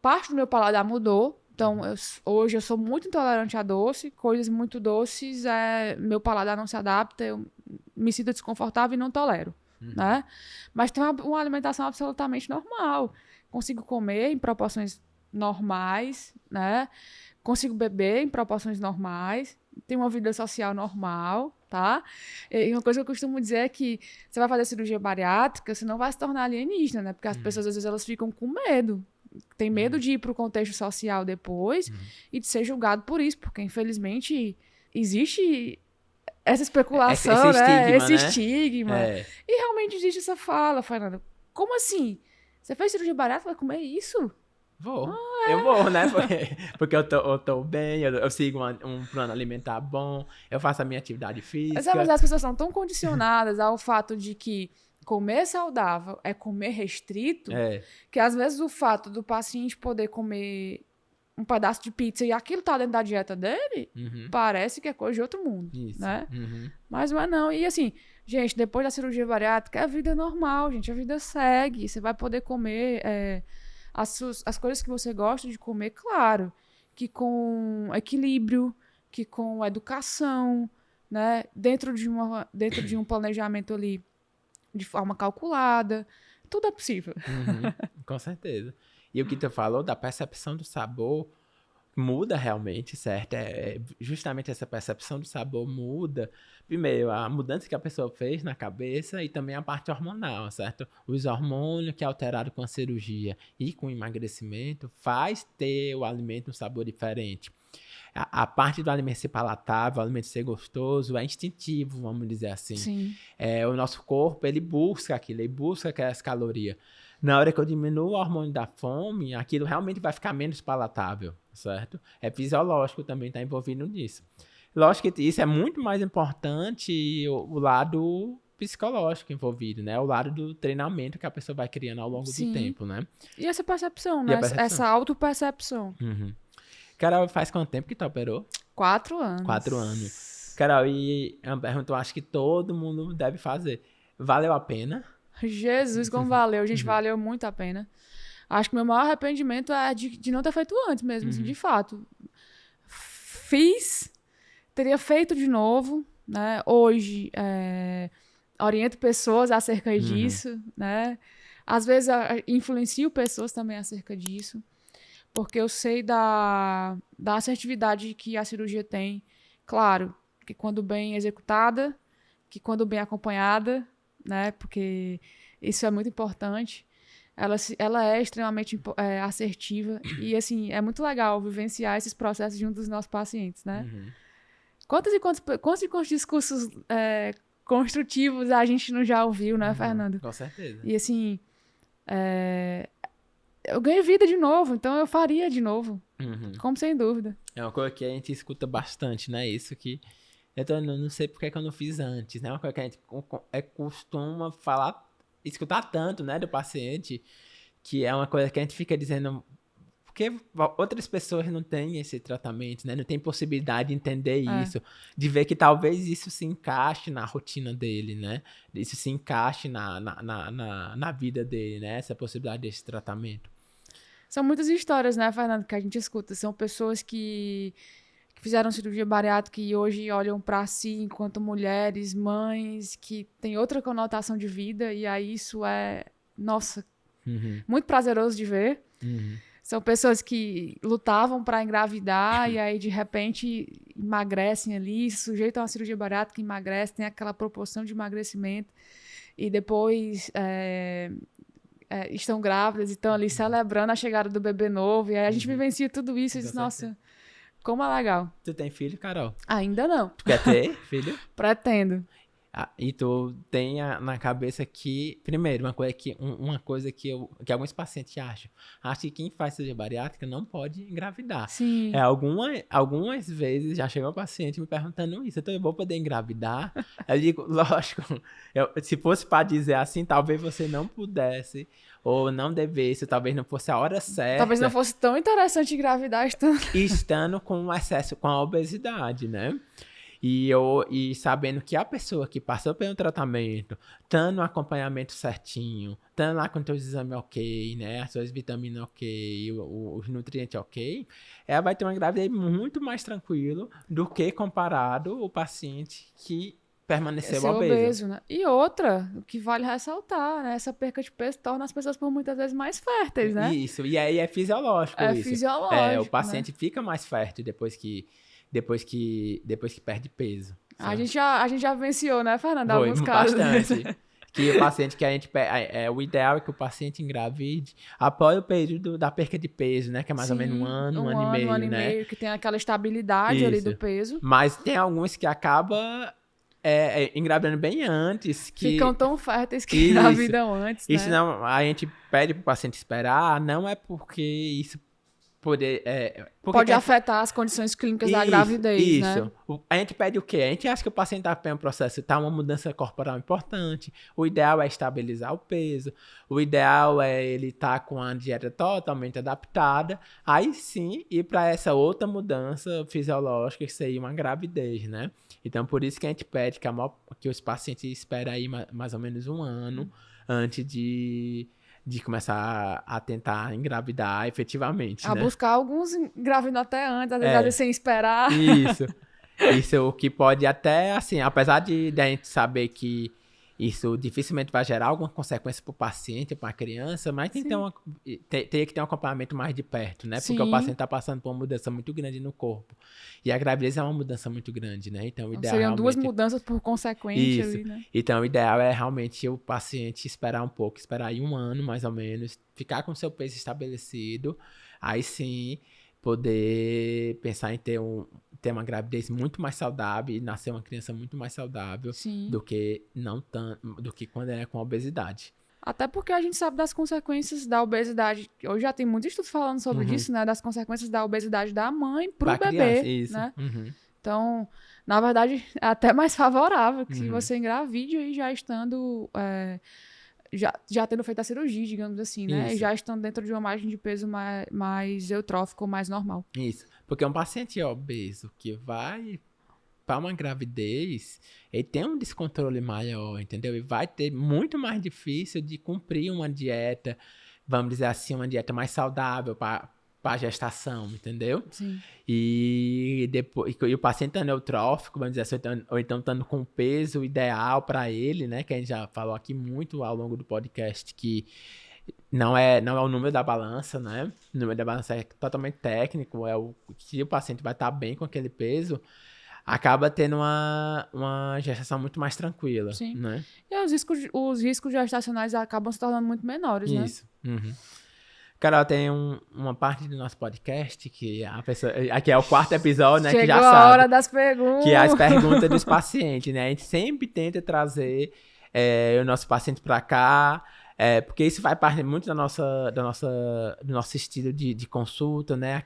Parte do meu paladar mudou. Então, hoje eu sou muito intolerante a doce. Coisas muito doces, meu paladar não se adapta. Eu me sinto desconfortável e não tolero. Né? Mas tem uma alimentação absolutamente normal. Consigo comer em proporções normais, né? consigo beber em proporções normais, tenho uma vida social normal, tá? E uma coisa que eu costumo dizer é que você vai fazer cirurgia bariátrica, você não vai se tornar alienígena, né? Porque as pessoas, às vezes, elas ficam com medo. Tem medo de ir para o contexto social depois e de ser julgado por isso, porque, infelizmente, existe essa especulação, esse né? estigma, Esse né? estigma. É. E realmente existe essa fala, Fernanda. Como assim? Você fez cirurgia bariátrica, vai comer isso? Vou. Eu vou, né? Porque eu tô bem, eu sigo um plano alimentar bom, eu faço a minha atividade Mas as física. pessoas são tão condicionadas ao fato de que comer saudável é comer restrito, É. que às vezes o fato do paciente poder comer um pedaço de pizza e aquilo tá dentro da dieta dele, Uhum. parece que é coisa de outro mundo, Isso. né? Uhum. Mas não é não. E assim, gente, depois da cirurgia bariátrica, a vida é normal, gente. A vida segue. Você vai poder comer as coisas que você gosta de comer, claro, que com equilíbrio, que com educação, né? Dentro de um planejamento ali de forma calculada. Tudo é possível. Uhum. Com certeza. E o que tu falou da percepção do sabor muda realmente, certo? Justamente essa percepção do sabor muda. Primeiro, a mudança que a pessoa fez na cabeça e também a parte hormonal, certo? Os hormônios que alteraram com a cirurgia e com o emagrecimento faz ter o alimento um sabor diferente. A parte do alimento ser palatável, o alimento ser gostoso, é instintivo, vamos dizer assim. Sim. O nosso corpo, ele busca aquilo, ele busca aquelas calorias. Na hora que eu diminuo o hormônio da fome, aquilo realmente vai ficar menos palatável, certo? É fisiológico também, está envolvido nisso. Lógico que isso é muito mais importante o lado psicológico envolvido, né? O lado do treinamento que a pessoa vai criando ao longo do Sim. tempo, né? E essa percepção, E a né? percepção. Essa autopercepção. Uhum. Carol, faz quanto tempo que tu operou? 4 anos. 4 anos. Carol, e é uma pergunta que eu acho que todo mundo deve fazer. Valeu a pena? Jesus, como valeu. Gente, valeu muito a pena. Acho que meu maior arrependimento é de não ter feito antes mesmo, assim, de fato. Fiz, teria feito de novo, né? Hoje, oriento pessoas acerca disso, né? Às vezes, influencio pessoas também acerca disso, porque eu sei da assertividade que a cirurgia tem. Claro, que quando bem executada, que quando bem acompanhada, né? Porque isso é muito importante. Ela é extremamente assertiva e, assim, é muito legal vivenciar esses processos junto dos nossos pacientes, né? Quantos discursos construtivos a gente não já ouviu, né, Fernando? Com certeza. E, assim, eu ganhei vida de novo, então eu faria de novo, como sem dúvida. É uma coisa que a gente escuta bastante, né? Isso que eu não sei porque que eu não fiz antes, né? Uma coisa que a gente costuma falar, escutar tanto, né, do paciente, que é uma coisa que a gente fica dizendo, porque outras pessoas não têm esse tratamento, né? Não tem possibilidade de entender isso, de ver que talvez isso se encaixe na rotina dele, né? Isso se encaixe na vida dele, né? Essa possibilidade desse tratamento. São muitas histórias, né, Fernando, que a gente escuta. São pessoas que fizeram cirurgia bariátrica e hoje olham para si enquanto mulheres, mães, que têm outra conotação de vida. E aí isso é, nossa, muito prazeroso de ver. São pessoas que lutavam para engravidar e aí, de repente, emagrecem ali, se sujeitam à cirurgia bariátrica, emagrecem, tem aquela proporção de emagrecimento. E depois estão grávidas e estão ali celebrando a chegada do bebê novo. E aí a gente vivencia tudo isso e diz, nossa, como é legal. Tu tem filho, Carol? Ainda não. Tu quer ter filho? Pretendo. E tu tem na cabeça que, primeiro, uma coisa que alguns pacientes acham que quem faz cirurgia bariátrica não pode engravidar. Sim. Algumas vezes já chegou um paciente me perguntando isso, então eu vou poder engravidar? Eu digo, lógico, se fosse para dizer assim, talvez você não pudesse, ou não devesse, talvez não fosse a hora certa. Talvez não fosse tão interessante engravidar estando com o excesso, com a obesidade, né? E sabendo que a pessoa que passou pelo tratamento, estando no acompanhamento certinho, estando lá com os seus exames ok, né? As suas vitaminas ok, os nutrientes ok, ela vai ter uma gravidez muito mais tranquilo do que comparado o paciente que permanecer ser obeso. obeso, né? E outra, o que vale ressaltar, né? Essa perca de peso torna as pessoas por muitas vezes mais férteis, né? Isso, e aí é fisiológico É isso. fisiológico, O paciente né? fica mais fértil depois que perde peso. A Sabe? gente já venciou, né, Fernanda? Foi Alguns casos. bastante. Que o paciente que a gente o ideal é que o paciente engravide após o período da perca de peso, né? Que é mais ou menos um ano, um ano e meio, né? Que tem aquela estabilidade ali do Isso. peso. Mas tem alguns que acabam engravidando bem antes. Ficam tão férteis que Isso. engravidam antes, Isso né? não, a gente pede pro paciente esperar, não é porque isso poder. Porque Pode afetar as condições clínicas da gravidez, né? isso. A gente pede o quê? A gente acha que o paciente está em um processo, está uma mudança corporal importante. O ideal é estabilizar o peso. O ideal é ele estar com a dieta totalmente adaptada. Aí sim, ir para essa outra mudança fisiológica, que seria uma gravidez, né? Então, por isso que a gente pede que os pacientes esperem aí mais ou menos um ano antes de começar a tentar engravidar efetivamente, A né? buscar alguns engravidam até antes, às vezes sem esperar. Isso. Isso é o que pode até, assim, apesar de a gente saber que isso dificilmente vai gerar alguma consequência para o paciente, para a criança, mas tem que teria que ter um acompanhamento mais de perto, né? Porque o Sim. paciente está passando por uma mudança muito grande no corpo. E a gravidez é uma mudança muito grande, né? Então, o ideal Seriam duas realmente... mudanças por consequente Isso. ali, né? Então, o ideal é realmente o paciente esperar um pouco, esperar aí um ano, mais ou menos, ficar com seu peso estabelecido, aí sim poder pensar em ter uma gravidez muito mais saudável e nascer uma criança muito mais saudável Sim. do que quando é com obesidade. Até porque a gente sabe das consequências da obesidade. Hoje já tem muito estudo falando sobre isso, né? Das consequências da obesidade da mãe pro Pra bebê, criança, isso. né? Uhum. Então, na verdade, é até mais favorável que você engravide e já estando... já tendo feito a cirurgia, digamos assim, né? Isso. E já estando dentro de uma margem de peso mais eutrófica ou mais normal. Isso. Porque um paciente obeso que vai para uma gravidez, ele tem um descontrole maior, entendeu? E vai ter muito mais difícil de cumprir uma dieta, vamos dizer assim, uma dieta mais saudável para a gestação, entendeu? Sim. E depois e o paciente estando eutrófico, vamos dizer assim, ou então estando com o peso ideal para ele, né? Que a gente já falou aqui muito ao longo do podcast, que não é o número da balança, né? O número da balança é totalmente técnico, que o paciente vai estar bem com aquele peso, acaba tendo uma gestação muito mais tranquila, Sim. né? E os riscos gestacionais acabam se tornando muito menores, né? Isso. Uhum. Carol, tem uma parte do nosso podcast que aqui é o 4º episódio, né? Chegou que já a sabe. hora das perguntas. Que é as perguntas dos pacientes, né? A gente sempre tenta trazer o nosso paciente para cá, porque isso vai parte muito do nosso estilo de consulta, né?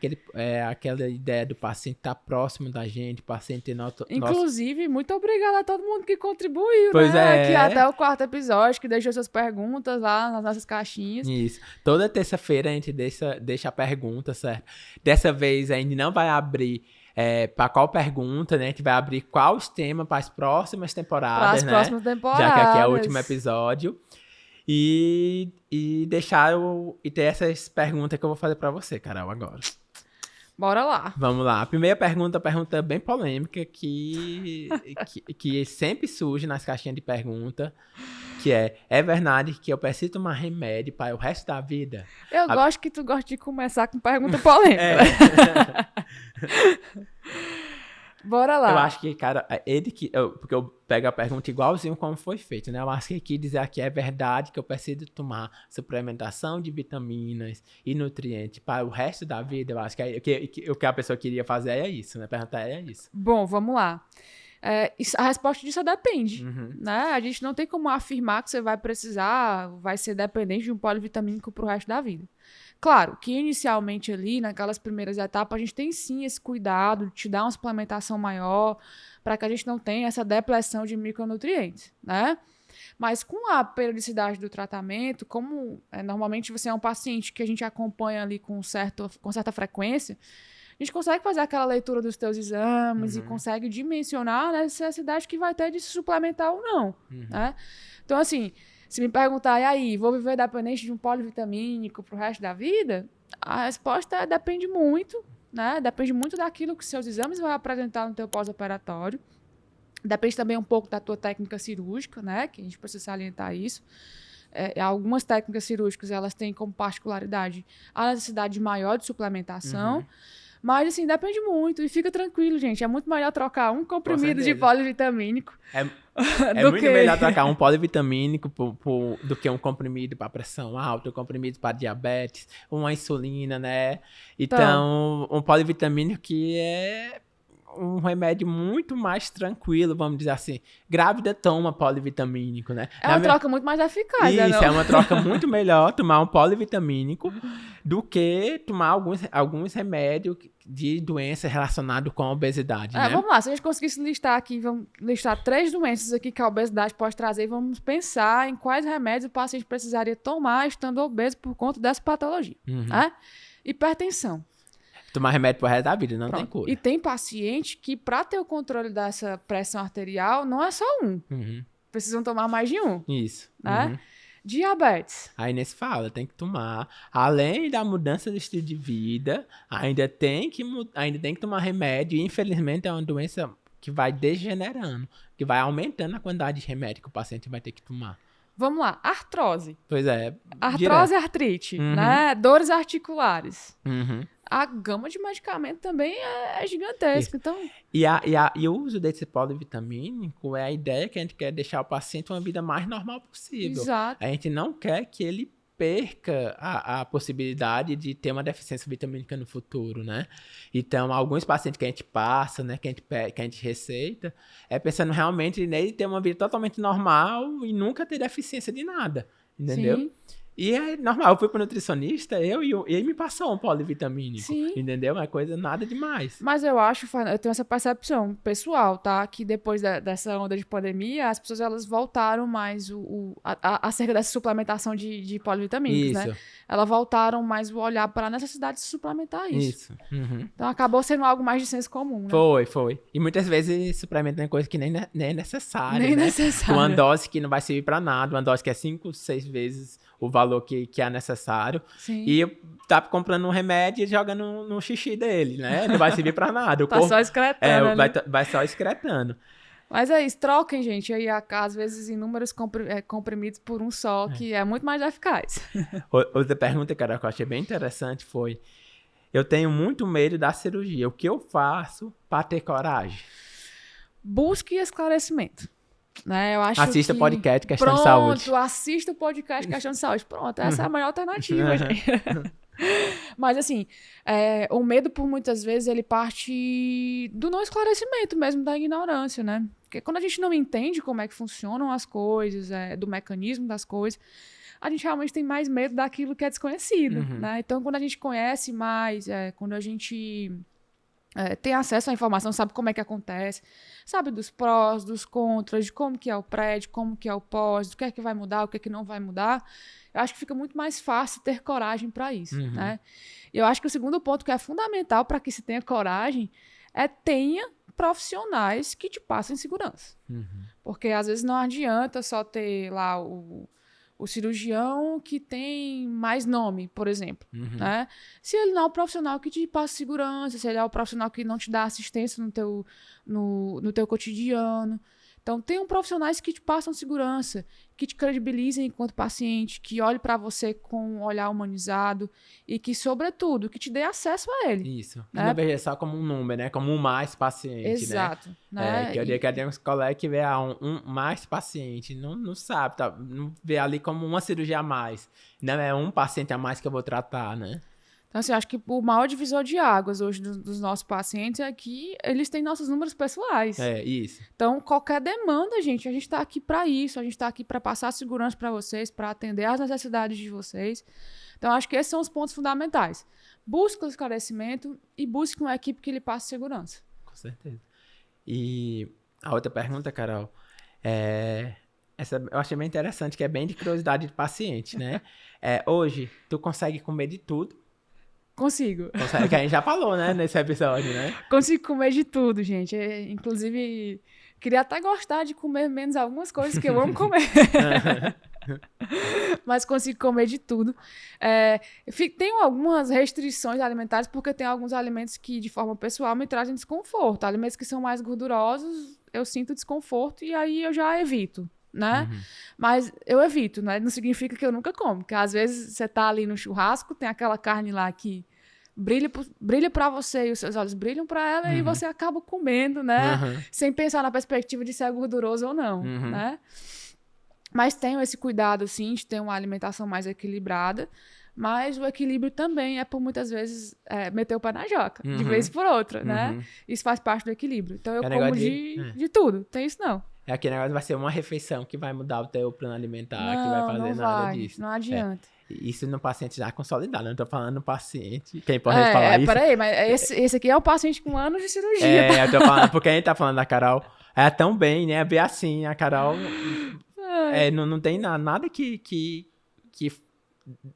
Aquela ideia do paciente estar próximo da gente, paciente Inclusive, muito obrigada a todo mundo que contribuiu, Pois né? Aqui até o 4º episódio, que deixou suas perguntas lá nas nossas caixinhas. Isso. Toda terça-feira a gente deixa a pergunta, certo? Dessa vez a gente não vai abrir para qual pergunta, né? A gente vai abrir quais temas para as próximas temporadas, Para as né? próximas temporadas. Já que aqui é o último episódio. E ter essas perguntas que eu vou fazer para você, Carol, agora. Bora lá. Vamos lá. A primeira pergunta bem polêmica que sempre surge nas caixinhas de pergunta, que é verdade que eu preciso tomar remédio para o resto da vida? Eu gosto que tu gosta de começar com pergunta polêmica. Bora lá. Eu acho que, cara, porque eu pego a pergunta igualzinho como foi feito, né? Eu acho que aqui dizer aqui é verdade que eu preciso tomar suplementação de vitaminas e nutrientes para o resto da vida. Eu acho que o que a pessoa queria fazer é isso, né? Perguntar é isso. Bom, vamos lá. A resposta disso depende, né? A gente não tem como afirmar que você vai ser dependente de um polivitamínico pro resto da vida. Claro, que inicialmente ali, naquelas primeiras etapas, a gente tem sim esse cuidado de te dar uma suplementação maior para que a gente não tenha essa depleção de micronutrientes, né? Mas com a periodicidade do tratamento, como normalmente você é um paciente que a gente acompanha ali com certa frequência, a gente consegue fazer aquela leitura dos teus exames e consegue dimensionar a necessidade que vai ter de se suplementar ou não, né? Então, assim, se me perguntar, e aí, vou viver dependente de um polivitamínico pro resto da vida? A resposta depende muito, né? Depende muito daquilo que seus exames vão apresentar no teu pós-operatório. Depende também um pouco da tua técnica cirúrgica, né? Que a gente precisa salientar isso. Algumas técnicas cirúrgicas, elas têm como particularidade a necessidade maior de suplementação. Mas, assim, depende muito. E fica tranquilo, gente. É muito melhor trocar um comprimido de polivitamínico É muito melhor trocar um polivitamínico do que um comprimido para pressão alta, um comprimido para diabetes, uma insulina, né? Então, um polivitamínico que é um remédio muito mais tranquilo, vamos dizer assim. Grávida toma polivitamínico, né? É uma troca muito mais eficaz, né? Isso, é uma troca muito melhor tomar um polivitamínico do que tomar alguns remédios de doença relacionada com a obesidade, né? Vamos lá, se a gente conseguisse listar aqui, vamos listar 3 doenças aqui que a obesidade pode trazer e vamos pensar em quais remédios o paciente precisaria tomar estando obeso por conta dessa patologia, né? Hipertensão. Tomar remédio pro resto da vida, não tem cura. E tem paciente que, para ter o controle dessa pressão arterial, não é só um. Precisam tomar mais de um. Isso. Né? Diabetes. Aí nesse fala, tem que tomar. Além da mudança do estilo de vida, ainda tem que tomar remédio. E, infelizmente, é uma doença que vai degenerando, que vai aumentando a quantidade de remédio que o paciente vai ter que tomar. Vamos lá, artrose. Pois é. Artrose e artrite, né? Dores articulares. A gama de medicamento também é gigantesca. Então... E o uso desse polivitamínico é a ideia que a gente quer deixar o paciente uma vida mais normal possível. Exato. A gente não quer que ele perca a possibilidade de ter uma deficiência vitamínica no futuro, né? Então, alguns pacientes que a gente passa, né, que a gente receita, é pensando realmente nele ter uma vida totalmente normal e nunca ter deficiência de nada, entendeu? Sim. E é normal, eu fui pro nutricionista, e ele me passou um polivitamínico, Sim. entendeu? É coisa nada demais. Mas eu tenho essa percepção pessoal, tá? Que depois dessa onda de pandemia, as pessoas elas voltaram mais acerca dessa suplementação de polivitamínicos, né? Elas voltaram mais o olhar para a necessidade de suplementar isso. Então acabou sendo algo mais de senso comum, né? Foi. E muitas vezes suplementando coisa que nem é necessária, nem né? necessária. Uma dose que não vai servir para nada, uma dose que é 5, 6 vezes o valor que é necessário. Sim. E tá comprando um remédio e jogando no xixi dele, né? Não vai servir pra nada. Só excretando. Vai só excretando. Mas é isso, troquem, gente, aí às vezes inúmeros comprimidos por um só, que é muito mais eficaz. Outra pergunta, cara, que eu achei bem interessante foi: eu tenho muito medo da cirurgia. O que eu faço para ter coragem? Busque esclarecimento. Né? Eu acho assista que... podcast Questão de Saúde. Pronto, assista o podcast Questão de Saúde. Pronto, essa é a melhor alternativa, gente. Mas, assim, o medo, por muitas vezes, ele parte do não esclarecimento mesmo, da ignorância, né? Porque quando a gente não entende como é que funcionam as coisas, do mecanismo das coisas, a gente realmente tem mais medo daquilo que é desconhecido, né? Então, quando a gente conhece mais, quando a gente... tem acesso à informação, sabe como é que acontece, sabe dos prós, dos contras, de como que é o pré, de como que é o pós, do que é que vai mudar, o que é que não vai mudar, eu acho que fica muito mais fácil ter coragem para isso, né? E eu acho que o segundo ponto que é fundamental para que se tenha coragem tenha profissionais que te passem segurança. Porque às vezes não adianta só ter lá o cirurgião que tem mais nome, por exemplo, né? Se ele não é o profissional que te passa segurança, se ele é o profissional que não te dá assistência no teu cotidiano. Então, tenham profissionais que te passam segurança, que te credibilizem enquanto paciente, que olhem para você com um olhar humanizado e que, sobretudo, que te dê acesso a ele. Isso. Né? Não veja só como um número, né? Como um mais paciente, exato, né? Que tem uns colegas que vê um mais paciente, não sabe, não vê ali como uma cirurgia a mais. Não é um paciente a mais que eu vou tratar, né? Então, assim, acho que o maior divisor de águas hoje dos nossos pacientes é que eles têm nossos números pessoais. Isso. Então, qualquer demanda, gente, a gente está aqui para isso, a gente está aqui para passar segurança para vocês, para atender às necessidades de vocês. Então, acho que esses são os pontos fundamentais. Busque o esclarecimento e busque uma equipe que lhe passe segurança. Com certeza. E a outra pergunta, Carol, essa eu achei bem interessante, que é bem de curiosidade de paciente, né? Hoje, tu consegue comer de tudo? Consigo. Que a gente já falou, né, nesse episódio, né? Consigo comer de tudo, gente. Inclusive, queria até gostar de comer menos algumas coisas que eu amo comer. Mas consigo comer de tudo. Tenho algumas restrições alimentares, porque tem alguns alimentos que, de forma pessoal, me trazem desconforto. Alimentos que são mais gordurosos, eu sinto desconforto e aí eu já evito, né? Uhum. Mas eu evito, né? Não significa que eu nunca como, porque às vezes você tá ali no churrasco, tem aquela carne lá que brilha para você e os seus olhos brilham para ela e você acaba comendo, né? Uhum. Sem pensar na perspectiva de se é gorduroso ou não, né? Mas tenho esse cuidado, assim, de ter uma alimentação mais equilibrada. Mas o equilíbrio também é, por muitas vezes, meter o pé na jaca, de vez por outra, né? Isso faz parte do equilíbrio. Então, eu como de tudo. Tem isso, não. É aquele negócio, vai ser uma refeição que vai mudar o teu plano alimentar, que vai fazer nada disso. Não adianta. Isso no paciente já consolidado, eu não tô falando no paciente, que é importante falar isso. Peraí, mas esse aqui é o paciente com anos de cirurgia. Eu tô falando, porque a gente tá falando da Carol, tão bem, né? Bem assim, a Carol não tem nada que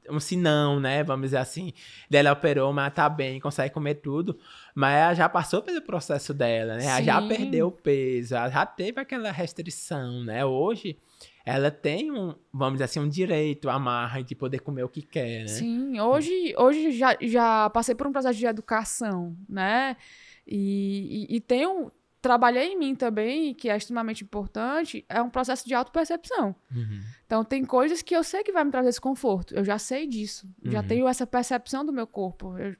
um sinão, né? Vamos dizer assim. Ela operou, mas tá bem, consegue comer tudo. Mas ela já passou pelo processo dela, né? Ela já perdeu peso, ela já teve aquela restrição, né? Hoje, ela tem vamos dizer assim, um direito à marra de poder comer o que quer, né? Sim, hoje já passei por um processo de educação, né? E trabalhei em mim também, que é extremamente importante, é um processo de autopercepção. Então, tem coisas que eu sei que vai me trazer desconforto. Eu já sei disso. Já tenho essa percepção do meu corpo. Eu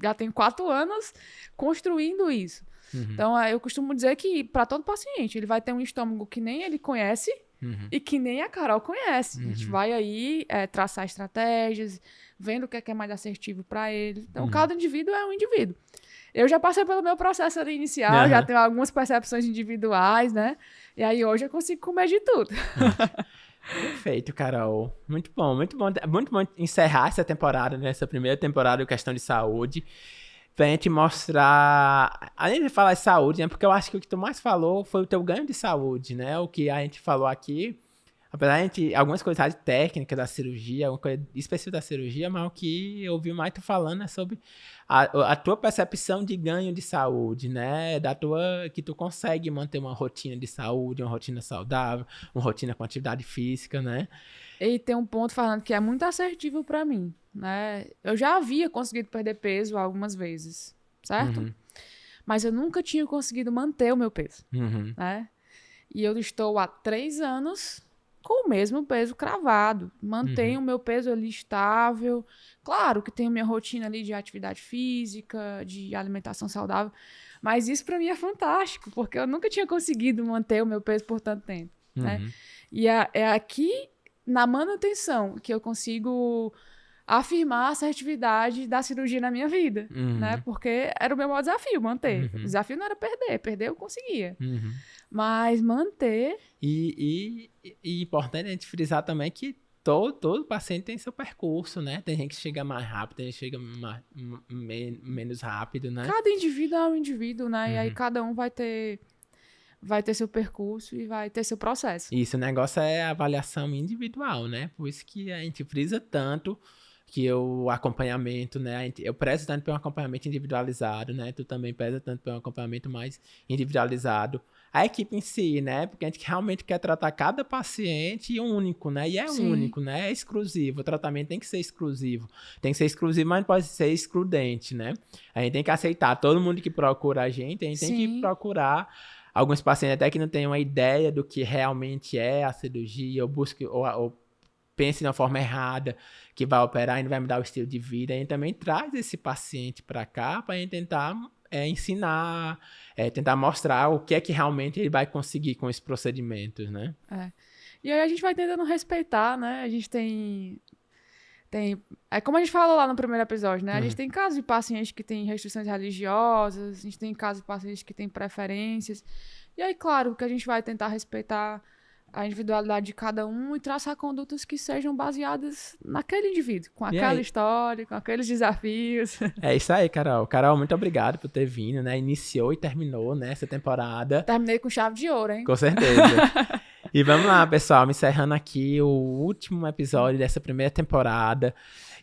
já tenho 4 anos construindo isso. Então, eu costumo dizer que, para todo paciente, ele vai ter um estômago que nem ele conhece e que nem a Carol conhece. A gente vai aí traçar estratégias, vendo o que é mais assertivo para ele. Então, cada indivíduo é um indivíduo. Eu já passei pelo meu processo ali inicial, já tenho algumas percepções individuais, né? E aí hoje eu consigo comer de tudo. Perfeito, Carol. Muito bom, muito bom. Muito bom encerrar essa temporada, né? Essa primeira temporada de Questão de Saúde. Pra gente mostrar... Além de falar de saúde, né? Porque eu acho que o que tu mais falou foi o teu ganho de saúde, né? O que a gente falou aqui... Apesar de algumas coisas técnicas da cirurgia, alguma coisa específica da cirurgia, mas o que eu ouvi mais tu falando é sobre a tua percepção de ganho de saúde, né? Que tu consegue manter uma rotina de saúde, uma rotina saudável, uma rotina com atividade física, né? E tem um ponto falando que é muito assertivo pra mim, né? Eu já havia conseguido perder peso algumas vezes, certo? Mas eu nunca tinha conseguido manter o meu peso, né? E eu estou há 3 anos... com o mesmo peso cravado. Mantenho o meu peso ali estável. Claro que tenho minha rotina ali de atividade física, de alimentação saudável. Mas isso pra mim é fantástico, porque eu nunca tinha conseguido manter o meu peso por tanto tempo, né? E é aqui, na manutenção, que eu consigo afirmar a assertividade da cirurgia na minha vida, né? Porque era o meu maior desafio, manter. O desafio não era perder eu conseguia. Mas manter... E importante a gente frisar também que todo paciente tem seu percurso, né? Tem gente que chega mais rápido, tem gente que chega menos rápido, né? Cada indivíduo é um indivíduo, né? E aí cada um vai ter seu percurso e vai ter seu processo. Isso, o negócio é avaliação individual, né? Por isso que a gente frisa tanto que o acompanhamento, né? Eu prezo tanto por um acompanhamento individualizado, né? Tu também preza tanto por um acompanhamento mais individualizado. A equipe em si, né? Porque a gente realmente quer tratar cada paciente único, né? E é único, né? É exclusivo. O tratamento tem que ser exclusivo. Tem que ser exclusivo, mas não pode ser excludente, né? A gente tem que aceitar todo mundo que procura a gente tem que procurar alguns pacientes até que não têm uma ideia do que realmente é a cirurgia, ou pense de uma forma errada, que vai operar e não vai mudar o estilo de vida. A gente também traz esse paciente para cá para a gente tentar ensinar, tentar mostrar o que é que realmente ele vai conseguir com esses procedimentos, né? E aí a gente vai tentando respeitar, né? A gente tem como a gente falou lá no primeiro episódio, né? A gente tem casos de pacientes que têm restrições religiosas, a gente tem casos de pacientes que têm preferências. E aí, claro, que a gente vai tentar respeitar a individualidade de cada um e traçar condutas que sejam baseadas naquele indivíduo, com aquela história, com aqueles desafios. É isso aí, Carol. Carol, muito obrigado por ter vindo, né? Iniciou e terminou, né, essa temporada. Terminei com chave de ouro, hein? Com certeza. E vamos lá, pessoal, me encerrando aqui o último episódio dessa primeira temporada.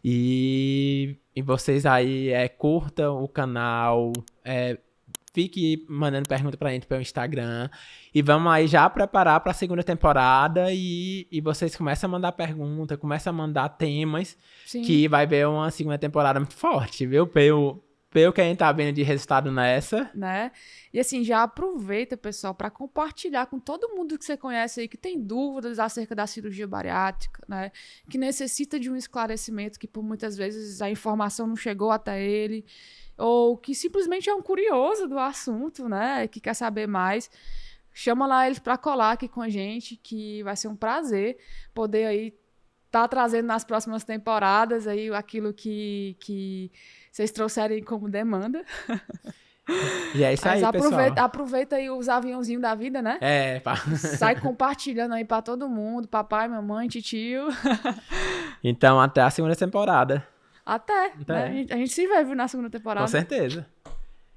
E vocês aí, curtam o canal, fique mandando pergunta pra gente pelo Instagram. E vamos aí já preparar pra segunda temporada. E vocês começam a mandar pergunta, começam a mandar temas. Sim. Que vai ver uma segunda temporada muito forte, viu? pelo que a gente tá vendo de resultado nessa. Né? E assim, já aproveita, pessoal, para compartilhar com todo mundo que você conhece aí que tem dúvidas acerca da cirurgia bariátrica, né? Que necessita de um esclarecimento, que por muitas vezes a informação não chegou até ele, ou que simplesmente é um curioso do assunto, né? Que quer saber mais. Chama lá eles para colar aqui com a gente, que vai ser um prazer poder aí tá trazendo nas próximas temporadas aí aquilo que vocês trouxerem como demanda. E é isso aí, Mas pessoal. aproveita aí os aviãozinhos da vida, né? Pá. Sai compartilhando aí pra todo mundo, papai, mamãe, titio. Então, até a segunda temporada. Até. Né? A gente se vê, viu, na segunda temporada. Com certeza.